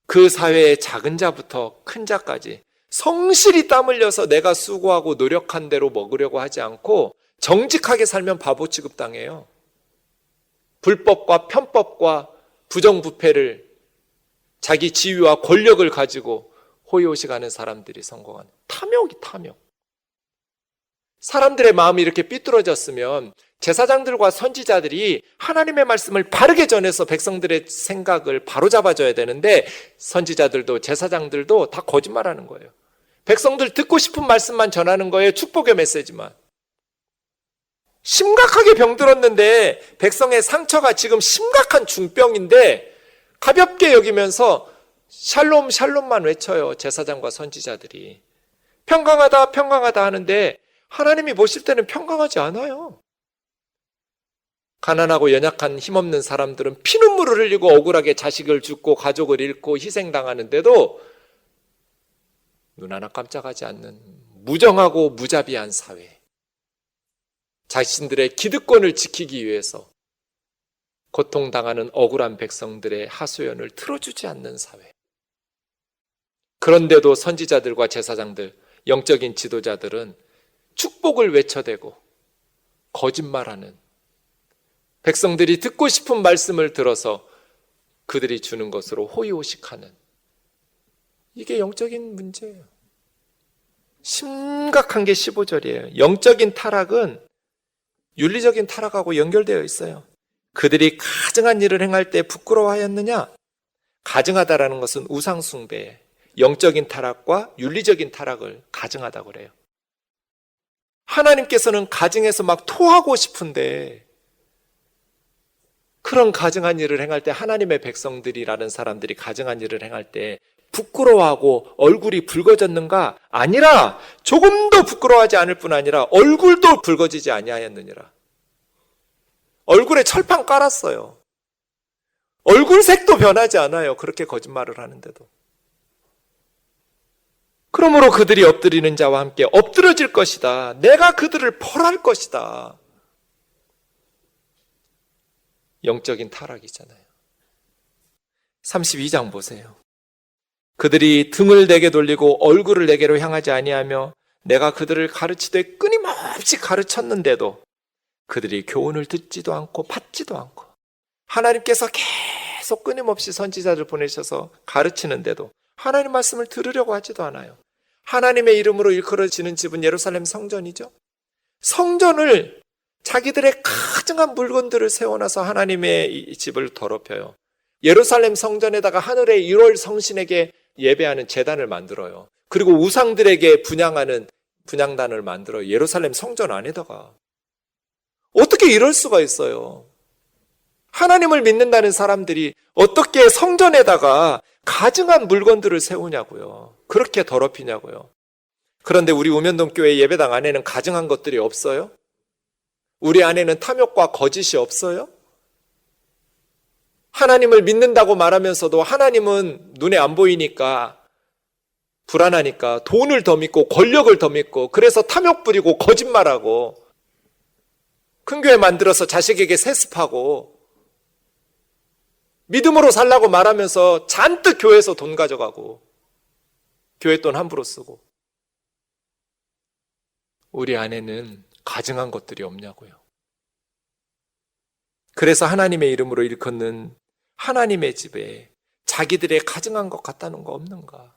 그 사회의 작은 자부터 큰 자까지 성실히 땀 흘려서 내가 수고하고 노력한 대로 먹으려고 하지 않고 정직하게 살면 바보 취급당해요. 불법과 편법과 부정부패를 자기 지위와 권력을 가지고 호의호식하는 사람들이 성공하는 탐욕이 탐욕. 사람들의 마음이 이렇게 삐뚤어졌으면 제사장들과 선지자들이 하나님의 말씀을 바르게 전해서 백성들의 생각을 바로잡아줘야 되는데 선지자들도 제사장들도 다 거짓말하는 거예요. 백성들 듣고 싶은 말씀만 전하는 거예요. 축복의 메시지만. 심각하게 병들었는데 백성의 상처가 지금 심각한 중병인데 가볍게 여기면서 샬롬 샬롬만 외쳐요. 제사장과 선지자들이. 평강하다 평강하다 하는데 하나님이 보실 때는 평강하지 않아요. 가난하고 연약한 힘없는 사람들은 피눈물을 흘리고 억울하게 자식을 죽고 가족을 잃고 희생당하는데도 눈 하나 깜짝하지 않는 무정하고 무자비한 사회. 자신들의 기득권을 지키기 위해서 고통당하는 억울한 백성들의 하소연을 들어주지 않는 사회. 그런데도 선지자들과 제사장들, 영적인 지도자들은 축복을 외쳐대고 거짓말하는, 백성들이 듣고 싶은 말씀을 들어서 그들이 주는 것으로 호의호식하는, 이게 영적인 문제예요. 심각한 게 15절이에요. 영적인 타락은 윤리적인 타락하고 연결되어 있어요. 그들이 가증한 일을 행할 때 부끄러워하였느냐? 가증하다라는 것은 우상숭배, 영적인 타락과 윤리적인 타락을 가증하다고 그래요. 하나님께서는 가증해서 막 토하고 싶은데 그런 가증한 일을 행할 때 하나님의 백성들이라는 사람들이 가증한 일을 행할 때 부끄러워하고 얼굴이 붉어졌는가? 아니라 조금도 부끄러워하지 않을 뿐 아니라 얼굴도 붉어지지 아니하였느니라. 얼굴에 철판 깔았어요. 얼굴색도 변하지 않아요. 그렇게 거짓말을 하는데도. 그러므로 그들이 엎드리는 자와 함께 엎드러질 것이다. 내가 그들을 벌할 것이다. 영적인 타락이잖아요. 32장 보세요. 그들이 등을 내게 돌리고 얼굴을 내게로 향하지 아니하며 내가 그들을 가르치되 끊임없이 가르쳤는데도 그들이 교훈을 듣지도 않고 받지도 않고, 하나님께서 계속 끊임없이 선지자들 보내셔서 가르치는데도 하나님 말씀을 들으려고 하지도 않아요. 하나님의 이름으로 일컬어지는 집은 예루살렘 성전이죠. 성전을, 자기들의 가증한 물건들을 세워놔서 하나님의 이 집을 더럽혀요. 예루살렘 성전에다가 하늘의 1월 성신에게 예배하는 제단을 만들어요. 그리고 우상들에게 분향하는 분향단을 만들어요. 예루살렘 성전 안에다가. 어떻게 이럴 수가 있어요? 하나님을 믿는다는 사람들이 어떻게 성전에다가 가증한 물건들을 세우냐고요. 그렇게 더럽히냐고요. 그런데 우리 우면동 교회 예배당 안에는 가증한 것들이 없어요? 우리 안에는 탐욕과 거짓이 없어요? 하나님을 믿는다고 말하면서도 하나님은 눈에 안 보이니까 불안하니까 돈을 더 믿고 권력을 더 믿고 그래서 탐욕 부리고 거짓말하고 큰 교회 만들어서 자식에게 세습하고 믿음으로 살라고 말하면서 잔뜩 교회에서 돈 가져가고 교회 돈 함부로 쓰고 우리 안에는 가증한 것들이 없냐고요. 그래서 하나님의 이름으로 일컫는 하나님의 집에 자기들의 가증한 것 같다는 거 없는가?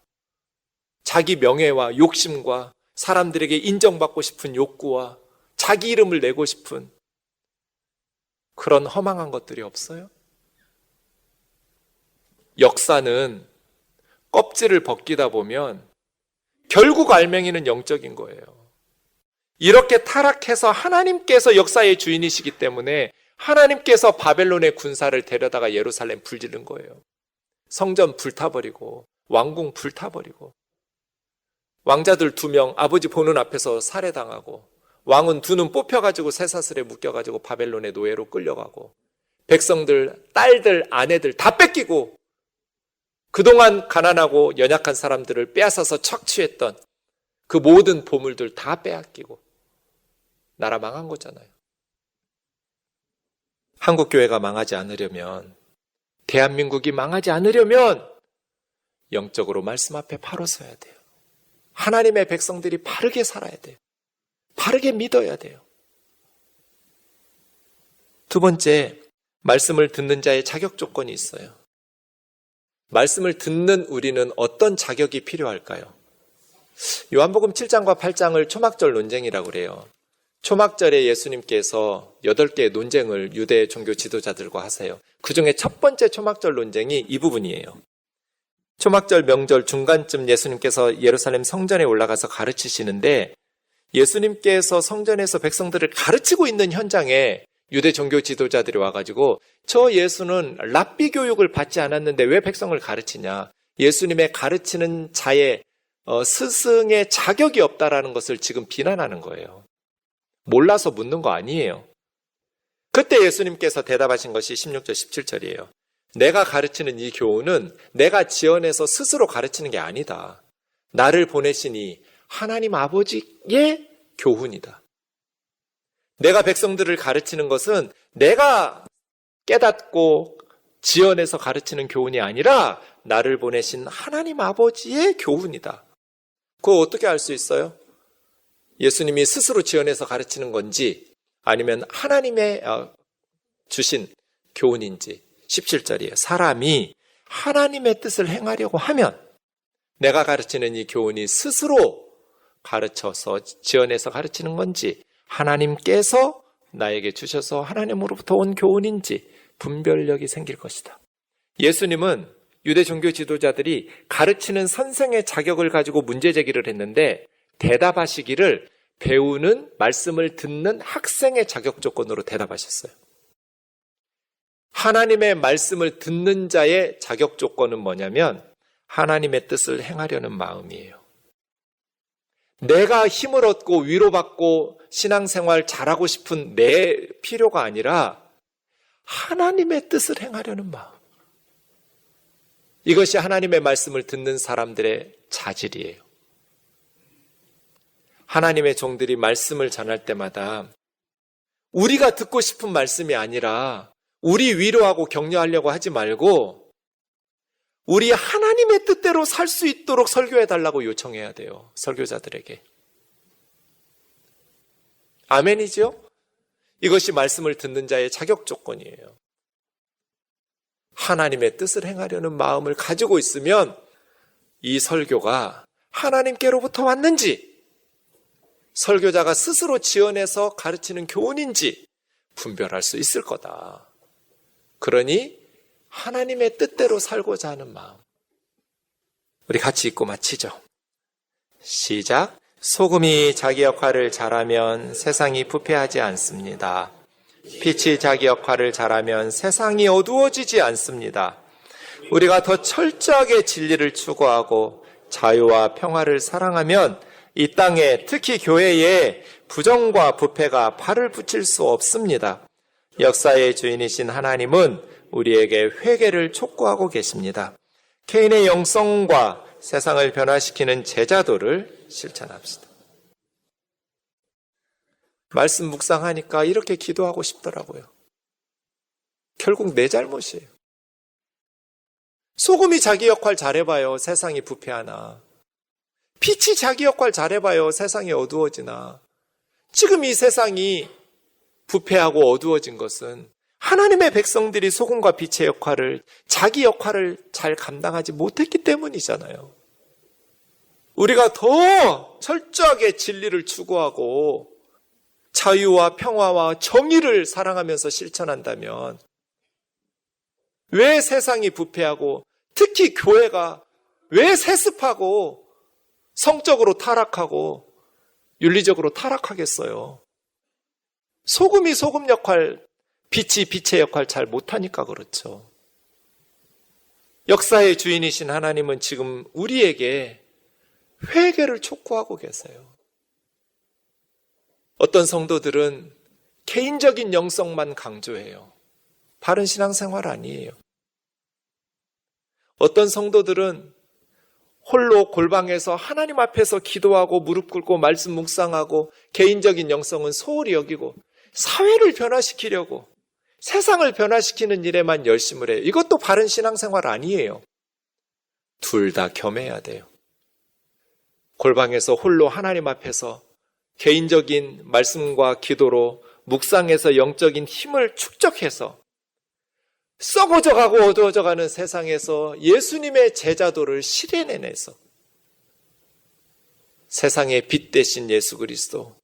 자기 명예와 욕심과 사람들에게 인정받고 싶은 욕구와 자기 이름을 내고 싶은 그런 허망한 것들이 없어요? 역사는 껍질을 벗기다 보면 결국 알맹이는 영적인 거예요. 이렇게 타락해서 하나님께서 역사의 주인이시기 때문에 하나님께서 바벨론의 군사를 데려다가 예루살렘 불지른 거예요. 성전 불타버리고 왕궁 불타버리고 왕자들 2명 아버지 보는 앞에서 살해당하고 왕은 2눈 뽑혀가지고 쇠사슬에 묶여가지고 바벨론의 노예로 끌려가고 백성들, 딸들, 아내들 다 뺏기고 그동안 가난하고 연약한 사람들을 빼앗아서 착취했던 그 모든 보물들 다 빼앗기고 나라 망한 거잖아요. 한국교회가 망하지 않으려면, 대한민국이 망하지 않으려면 영적으로 말씀 앞에 바로 서야 돼요. 하나님의 백성들이 바르게 살아야 돼요. 바르게 믿어야 돼요. 두 번째, 말씀을 듣는 자의 자격 조건이 있어요. 말씀을 듣는 우리는 어떤 자격이 필요할까요? 요한복음 7장과 8장을 초막절 논쟁이라고 그래요. 초막절에 예수님께서 8개의 논쟁을 유대 종교 지도자들과 하세요. 그 중에 첫 번째 초막절 논쟁이 이 부분이에요. 초막절 명절 중간쯤 예수님께서 예루살렘 성전에 올라가서 가르치시는데 예수님께서 성전에서 백성들을 가르치고 있는 현장에 유대 종교 지도자들이 와가지고 저 예수는 랍비 교육을 받지 않았는데 왜 백성을 가르치냐. 예수님의 가르치는 자의 스승의 자격이 없다라는 것을 지금 비난하는 거예요. 몰라서 묻는 거 아니에요. 그때 예수님께서 대답하신 것이 16절 17절이에요. 내가 가르치는 이 교훈은 내가 지어내서 스스로 가르치는 게 아니다. 나를 보내시니 하나님 아버지의 교훈이다. 내가 백성들을 가르치는 것은 내가 깨닫고 지어내서 가르치는 교훈이 아니라 나를 보내신 하나님 아버지의 교훈이다. 그거 어떻게 알 수 있어요? 예수님이 스스로 지어내서 가르치는 건지 아니면 하나님의 주신 교훈인지. 17절이에요. 사람이 하나님의 뜻을 행하려고 하면 내가 가르치는 이 교훈이 스스로 가르쳐서 지어내서 가르치는 건지 하나님께서 나에게 주셔서 하나님으로부터 온 교훈인지 분별력이 생길 것이다. 예수님은 유대 종교 지도자들이 가르치는 선생의 자격을 가지고 문제 제기를 했는데 대답하시기를 배우는 말씀을 듣는 학생의 자격 조건으로 대답하셨어요. 하나님의 말씀을 듣는 자의 자격 조건은 뭐냐면 하나님의 뜻을 행하려는 마음이에요. 내가 힘을 얻고 위로받고 신앙생활 잘하고 싶은 내 필요가 아니라 하나님의 뜻을 행하려는 마음. 이것이 하나님의 말씀을 듣는 사람들의 자질이에요. 하나님의 종들이 말씀을 전할 때마다 우리가 듣고 싶은 말씀이 아니라 우리 위로하고 격려하려고 하지 말고 우리 하나님의 뜻대로 살 수 있도록 설교해달라고 요청해야 돼요. 설교자들에게. 아멘이죠? 이것이 말씀을 듣는 자의 자격 조건이에요. 하나님의 뜻을 행하려는 마음을 가지고 있으면 이 설교가 하나님께로부터 왔는지 설교자가 스스로 지어내서 가르치는 교훈인지 분별할 수 있을 거다. 그러니 하나님의 뜻대로 살고자 하는 마음. 우리 같이 읽고 마치죠. 시작. 소금이 자기 역할을 잘하면 세상이 부패하지 않습니다. 빛이 자기 역할을 잘하면 세상이 어두워지지 않습니다. 우리가 더 철저하게 진리를 추구하고 자유와 평화를 사랑하면 이 땅에, 특히 교회에 부정과 부패가 발을 붙일 수 없습니다. 역사의 주인이신 하나님은 우리에게 회개를 촉구하고 계십니다. 개인의 영성과 세상을 변화시키는 제자도를 실천합시다. 말씀 묵상하니까 이렇게 기도하고 싶더라고요. 결국 내 잘못이에요. 소금이 자기 역할 잘해봐요. 세상이 부패하나. 빛이 자기 역할 잘해봐요. 세상이 어두워지나. 지금 이 세상이 부패하고 어두워진 것은 하나님의 백성들이 소금과 빛의 역할을, 자기 역할을 잘 감당하지 못했기 때문이잖아요. 우리가 더 철저하게 진리를 추구하고 자유와 평화와 정의를 사랑하면서 실천한다면 왜 세상이 부패하고 특히 교회가 왜 세습하고 성적으로 타락하고 윤리적으로 타락하겠어요? 소금이 소금 역할, 빛이 빛의 역할 잘 못하니까 그렇죠. 역사의 주인이신 하나님은 지금 우리에게 회개를 촉구하고 계세요. 어떤 성도들은 개인적인 영성만 강조해요. 바른 신앙생활 아니에요. 어떤 성도들은 홀로 골방에서 하나님 앞에서 기도하고 무릎 꿇고 말씀 묵상하고 개인적인 영성은 소홀히 여기고 사회를 변화시키려고 세상을 변화시키는 일에만 열심을 해요. 이것도 바른 신앙생활 아니에요. 둘 다 겸해야 돼요. 골방에서 홀로 하나님 앞에서 개인적인 말씀과 기도로 묵상해서 영적인 힘을 축적해서 썩어져가고 어두워져가는 세상에서 예수님의 제자도를 실현해내서 세상의 빛 대신 예수 그리스도,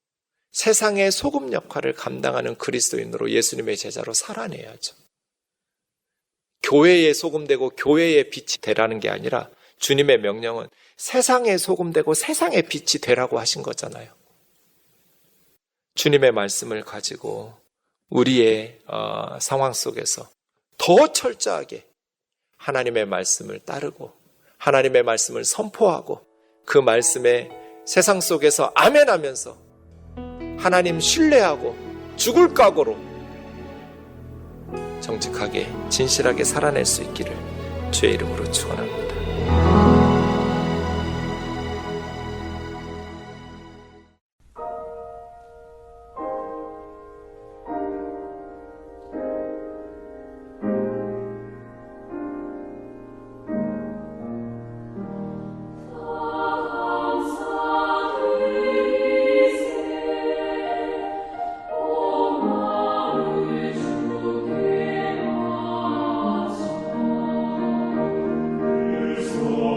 세상의 소금 역할을 감당하는 그리스도인으로 예수님의 제자로 살아내야죠. 교회의 소금 되고 교회의 빛이 되라는 게 아니라 주님의 명령은 세상의 소금 되고 세상의 빛이 되라고 하신 거잖아요. 주님의 말씀을 가지고 우리의 상황 속에서 더 철저하게 하나님의 말씀을 따르고 하나님의 말씀을 선포하고 그 말씀에 세상 속에서 아멘 하면서 하나님 신뢰하고 죽을 각오로 정직하게 진실하게 살아낼 수 있기를 주의 이름으로 축원합니다. So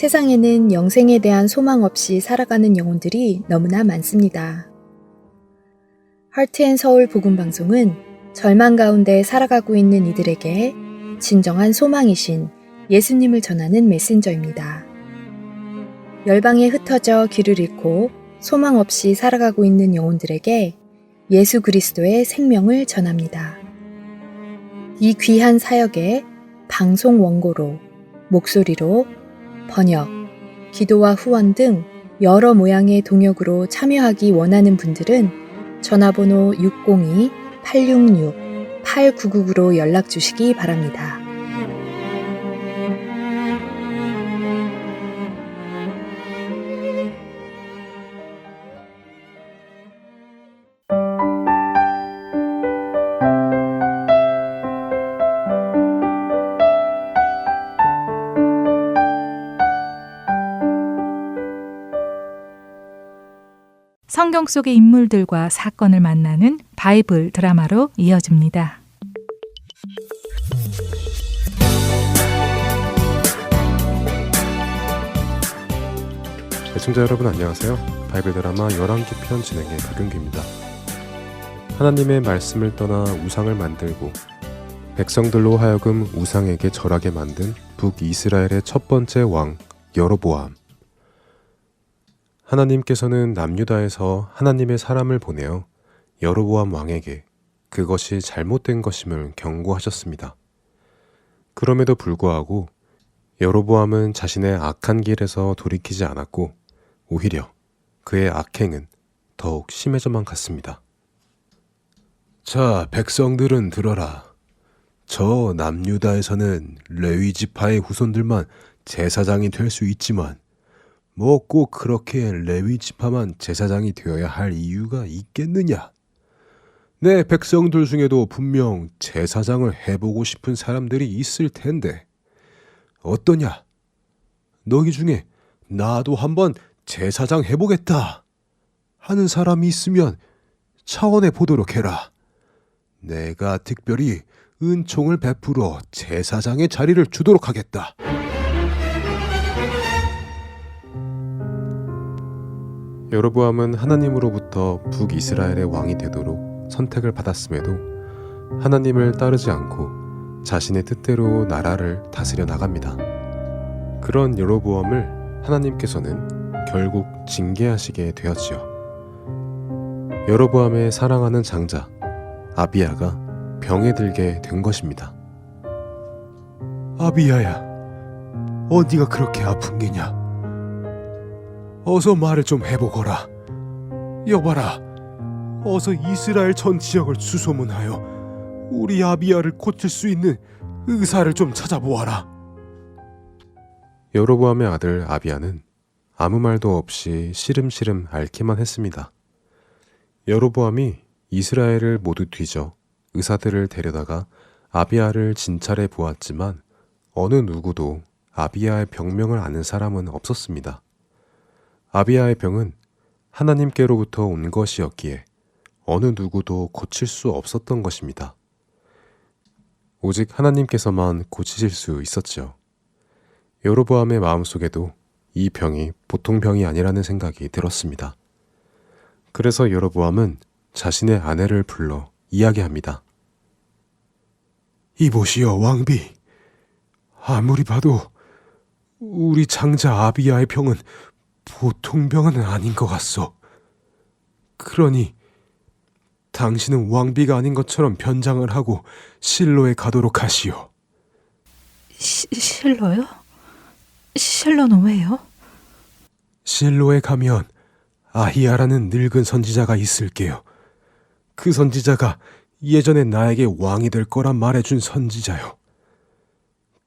세상에는 영생에 대한 소망 없이 살아가는 영혼들이 너무나 많습니다. 하트앤서울 복음방송은 절망 가운데 살아가고 있는 이들에게 진정한 소망이신 예수님을 전하는 메신저입니다. 열방에 흩어져 길을 잃고 소망 없이 살아가고 있는 영혼들에게 예수 그리스도의 생명을 전합니다. 이 귀한 사역에 방송 원고로, 목소리로, 번역, 기도와 후원 등 여러 모양의 동역으로 참여하기 원하는 분들은 전화번호 602-866-8999로 연락 주시기 바랍니다. 성경 속의 인물들과 사건을 만나는 바이블 드라마로 이어집니다. 시청자 여러분 안녕하세요. 바이블 드라마 열왕기 편 진행의 박윤규입니다. 하나님의 말씀을 떠나 우상을 만들고 백성들로 하여금 우상에게 절하게 만든 북이스라엘의 첫 번째 왕 여로보암. 하나님께서는 남유다에서 하나님의 사람을 보내어 여로보암 왕에게 그것이 잘못된 것임을 경고하셨습니다. 그럼에도 불구하고 여로보암은 자신의 악한 길에서 돌이키지 않았고 오히려 그의 악행은 더욱 심해져만 갔습니다. 자, 백성들은 들어라. 저 남유다에서는 레위 지파의 후손들만 제사장이 될 수 있지만 뭐 꼭 그렇게 레위 지파만 제사장이 되어야 할 이유가 있겠느냐? 내 백성들 중에도 분명 제사장을 해보고 싶은 사람들이 있을 텐데 어떠냐? 너희 중에 나도 한번 제사장 해보겠다 하는 사람이 있으면 차원해 보도록 해라. 내가 특별히 은총을 베풀어 제사장의 자리를 주도록 하겠다. 여로보암은 하나님으로부터 북이스라엘의 왕이 되도록 선택을 받았음에도 하나님을 따르지 않고 자신의 뜻대로 나라를 다스려 나갑니다. 그런 여로보암을 하나님께서는 결국 징계하시게 되었지요. 여로보암의 사랑하는 장자 아비야가 병에 들게 된 것입니다. 아비야야, 어디가 그렇게 아픈 게냐? 어서 말을 좀 해보거라. 여봐라, 어서 이스라엘 전 지역을 수소문하여 우리 아비야를 고칠 수 있는 의사를 좀 찾아보아라. 여로보암의 아들 아비야는 아무 말도 없이 시름시름 앓기만 했습니다. 여로보암이 이스라엘을 모두 뒤져 의사들을 데려다가 아비야를 진찰해 보았지만 어느 누구도 아비야의 병명을 아는 사람은 없었습니다. 아비야의 병은 하나님께로부터 온 것이었기에 어느 누구도 고칠 수 없었던 것입니다. 오직 하나님께서만 고치실 수 있었죠. 여로보암의 마음속에도 이 병이 보통 병이 아니라는 생각이 들었습니다. 그래서 여로보암은 자신의 아내를 불러 이야기합니다. 이보시오, 왕비. 아무리 봐도 우리 장자 아비야의 병은 보통 병은 아닌 것 같소. 그러니 당신은 왕비가 아닌 것처럼 변장을 하고 실로에 가도록 하시오. 실로요? 실로는 왜요? 실로에 가면 아히야라는 늙은 선지자가 있을게요. 그 선지자가 예전에 나에게 왕이 될 거란 말해준 선지자요.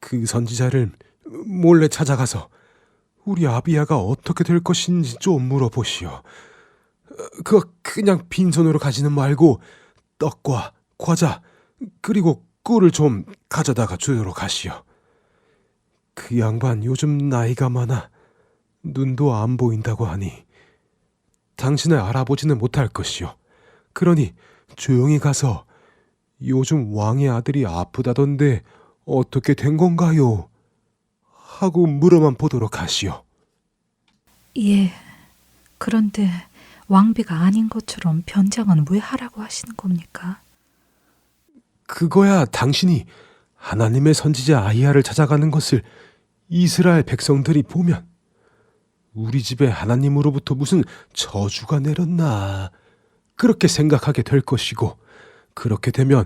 그 선지자를 몰래 찾아가서 우리 아비야가 어떻게 될 것인지 좀 물어보시오. 그거 그냥 빈손으로 가지는 말고 떡과 과자 그리고 꿀을 좀 가져다가 주도록 하시오. 그 양반 요즘 나이가 많아 눈도 안 보인다고 하니 당신을 알아보지는 못할 것이오. 그러니 조용히 가서 요즘 왕의 아들이 아프다던데 어떻게 된 건가요? 하고 물어만 보도록 하시오. 예. 그런데 왕비가 아닌 것처럼 변장은 왜 하라고 하시는 겁니까? 그거야 당신이 하나님의 선지자 아히야를 찾아가는 것을 이스라엘 백성들이 보면 우리 집에 하나님으로부터 무슨 저주가 내렸나 그렇게 생각하게 될 것이고, 그렇게 되면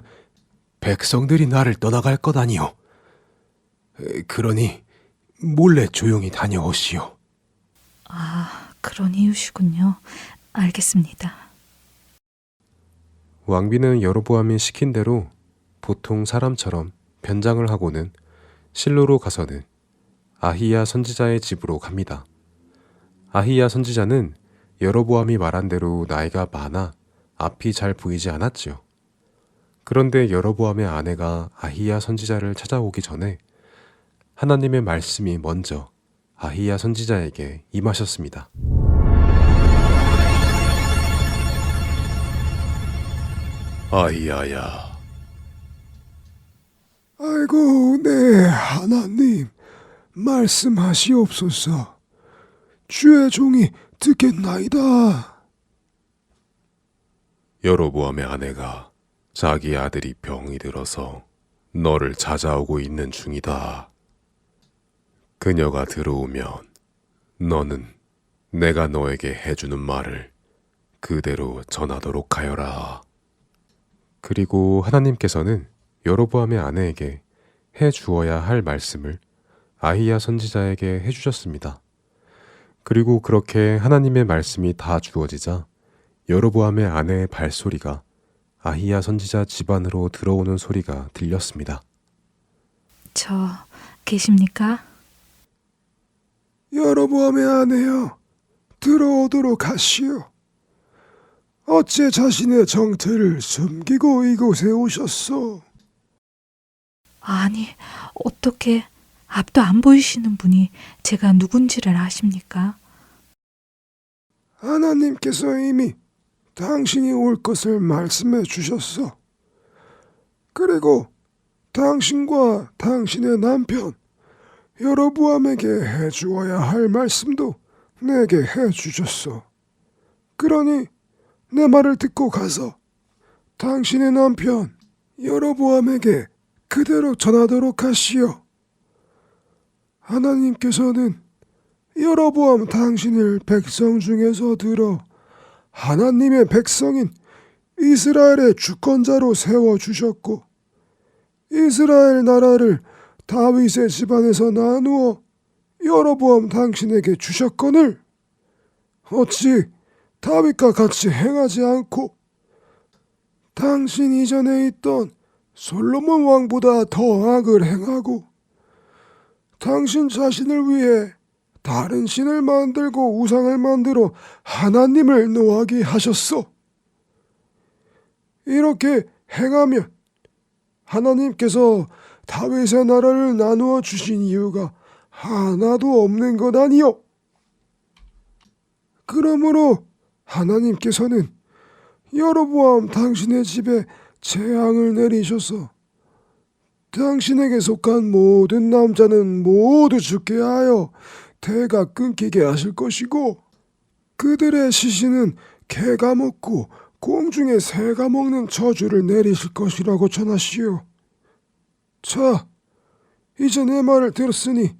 백성들이 나를 떠나갈 것 아니오. 그러니 몰래 조용히 다녀오시오. 아, 그런 이유시군요. 알겠습니다. 왕비는 여로보암이 시킨 대로 보통 사람처럼 변장을 하고는 실로로 가서는 아히야 선지자의 집으로 갑니다. 아히야 선지자는 여로보암이 말한 대로 나이가 많아 앞이 잘 보이지 않았죠. 그런데 여로보암의 아내가 아히야 선지자를 찾아오기 전에 하나님의 말씀이 먼저 아히야 선지자에게 임하셨습니다. 아히야야. 아이고, 네, 하나님, 말씀하시옵소서. 주의 종이 듣겠나이다. 여로보암의 아내가 자기 아들이 병이 들어서 너를 찾아오고 있는 중이다. 그녀가 들어오면 너는 내가 너에게 해주는 말을 그대로 전하도록 하여라. 그리고 하나님께서는 여로보암의 아내에게 해주어야 할 말씀을 아히야 선지자에게 해주셨습니다. 그리고 그렇게 하나님의 말씀이 다 주어지자 여로보암의 아내의 발소리가 아히야 선지자 집안으로 들어오는 소리가 들렸습니다. 저 계십니까? 여로보암의 아내여, 들어오도록 하시오. 어째 자신의 정체를 숨기고 이곳에 오셨소? 아니, 어떻게 앞도 안 보이시는 분이 제가 누군지를 아십니까? 하나님께서 이미 당신이 올 것을 말씀해 주셨소. 그리고 당신과 당신의 남편 여로보암에게 해주어야 할 말씀도 내게 해주셨소. 그러니 내 말을 듣고 가서 당신의 남편 여로보암에게 그대로 전하도록 하시오. 하나님께서는 여로보암 당신을 백성 중에서 들어 하나님의 백성인 이스라엘의 주권자로 세워주셨고, 이스라엘 나라를 다윗의 집안에서 나누어 여로보암 당신에게 주셨거늘 어찌 다윗과 같이 행하지 않고 당신 이전에 있던 솔로몬 왕보다 더 악을 행하고 당신 자신을 위해 다른 신을 만들고 우상을 만들어 하나님을 노하게 하셨소. 이렇게 행하면 하나님께서 다윗의 나라를 나누어 주신 이유가 하나도 없는 것 아니요. 그러므로 하나님께서는 여로보암 당신의 집에 재앙을 내리셔서 당신에게 속한 모든 남자는 모두 죽게 하여 대가 끊기게 하실 것이고 그들의 시신은 개가 먹고 공중에 새가 먹는 저주를 내리실 것이라고 전하시오. 자, 이제 내 말을 들었으니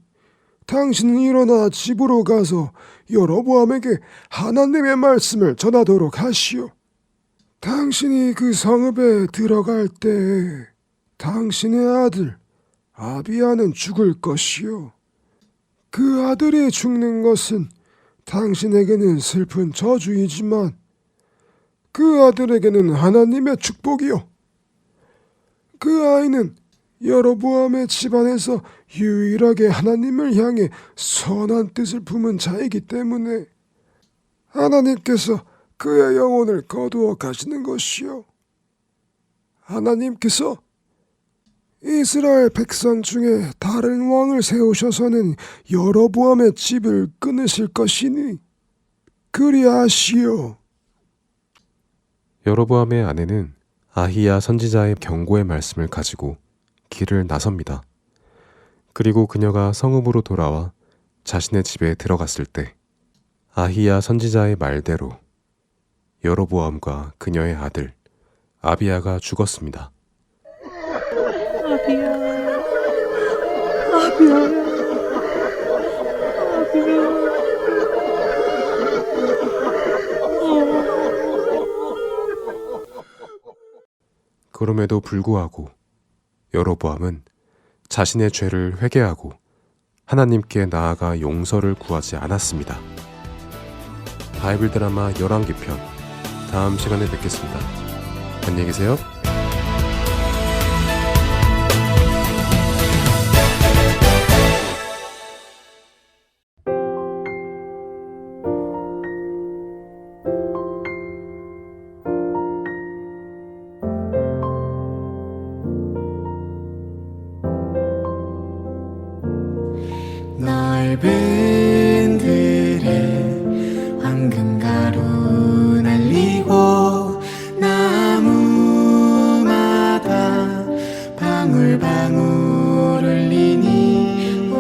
당신은 일어나 집으로 가서 여로보암에게 하나님의 말씀을 전하도록 하시오. 당신이 그 성읍에 들어갈 때 당신의 아들 아비야는 죽을 것이요. 그 아들이 죽는 것은 당신에게는 슬픈 저주이지만 그 아들에게는 하나님의 축복이요. 그 아이는 여로보암의 집안에서 유일하게 하나님을 향해 선한 뜻을 품은 자이기 때문에 하나님께서 그의 영혼을 거두어 가시는 것이요. 하나님께서 이스라엘 백성 중에 다른 왕을 세우셔서는 여로보암의 집을 끊으실 것이니 그리하시오. 여로보암의 아내는 아히야 선지자의 경고의 말씀을 가지고 길을 나섭니다. 그리고 그녀가 성읍으로 돌아와 자신의 집에 들어갔을 때 아히야 선지자의 말대로 여로보암과 그녀의 아들 아비야가 죽었습니다. 아비야, 아비야. 그럼에도 불구하고 여로보암은 자신의 죄를 회개하고 하나님께 나아가 용서를 구하지 않았습니다. 바이블 드라마 열왕기 편 다음 시간에 뵙겠습니다. 안녕히 계세요. 넓은 들에 황금가루 날리고 나무마다 방울방울 흘리니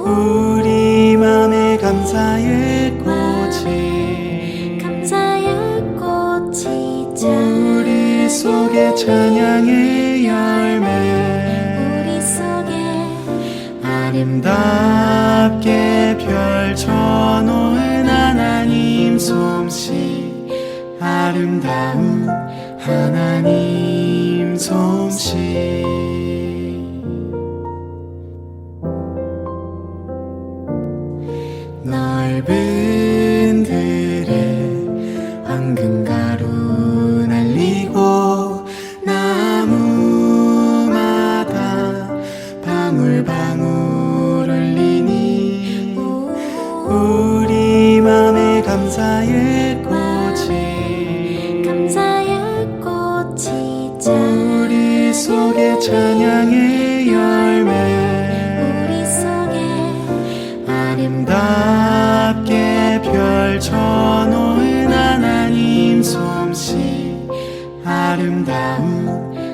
우리 맘에 감사의 꽃이 우리 속에 찬양의 열매 아름답게 펼쳐놓은 하나님 솜씨 아름다운 하나님 솜씨 넓은 들에 황금가루 날리고 나무마다 방울방울 흘리니 우리 맘에 감사의 꽃이 우리 속에 찬양의 열매 아름답게 펼쳐놓은 하나님 솜씨 아름다운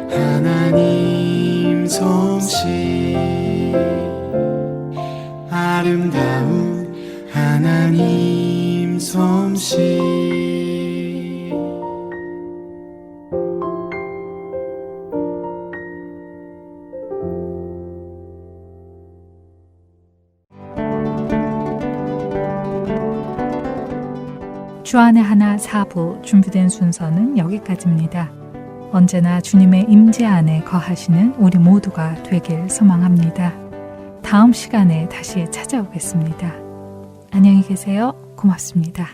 하나님 솜씨 아름다운 하나님 솜씨 주안의 하나 4부 준비된 순서는 여기까지입니다. 언제나 주님의 임재 안에 거하시는 우리 모두가 되길 소망합니다. 다음 시간에 다시 찾아오겠습니다. 안녕히 계세요. 고맙습니다.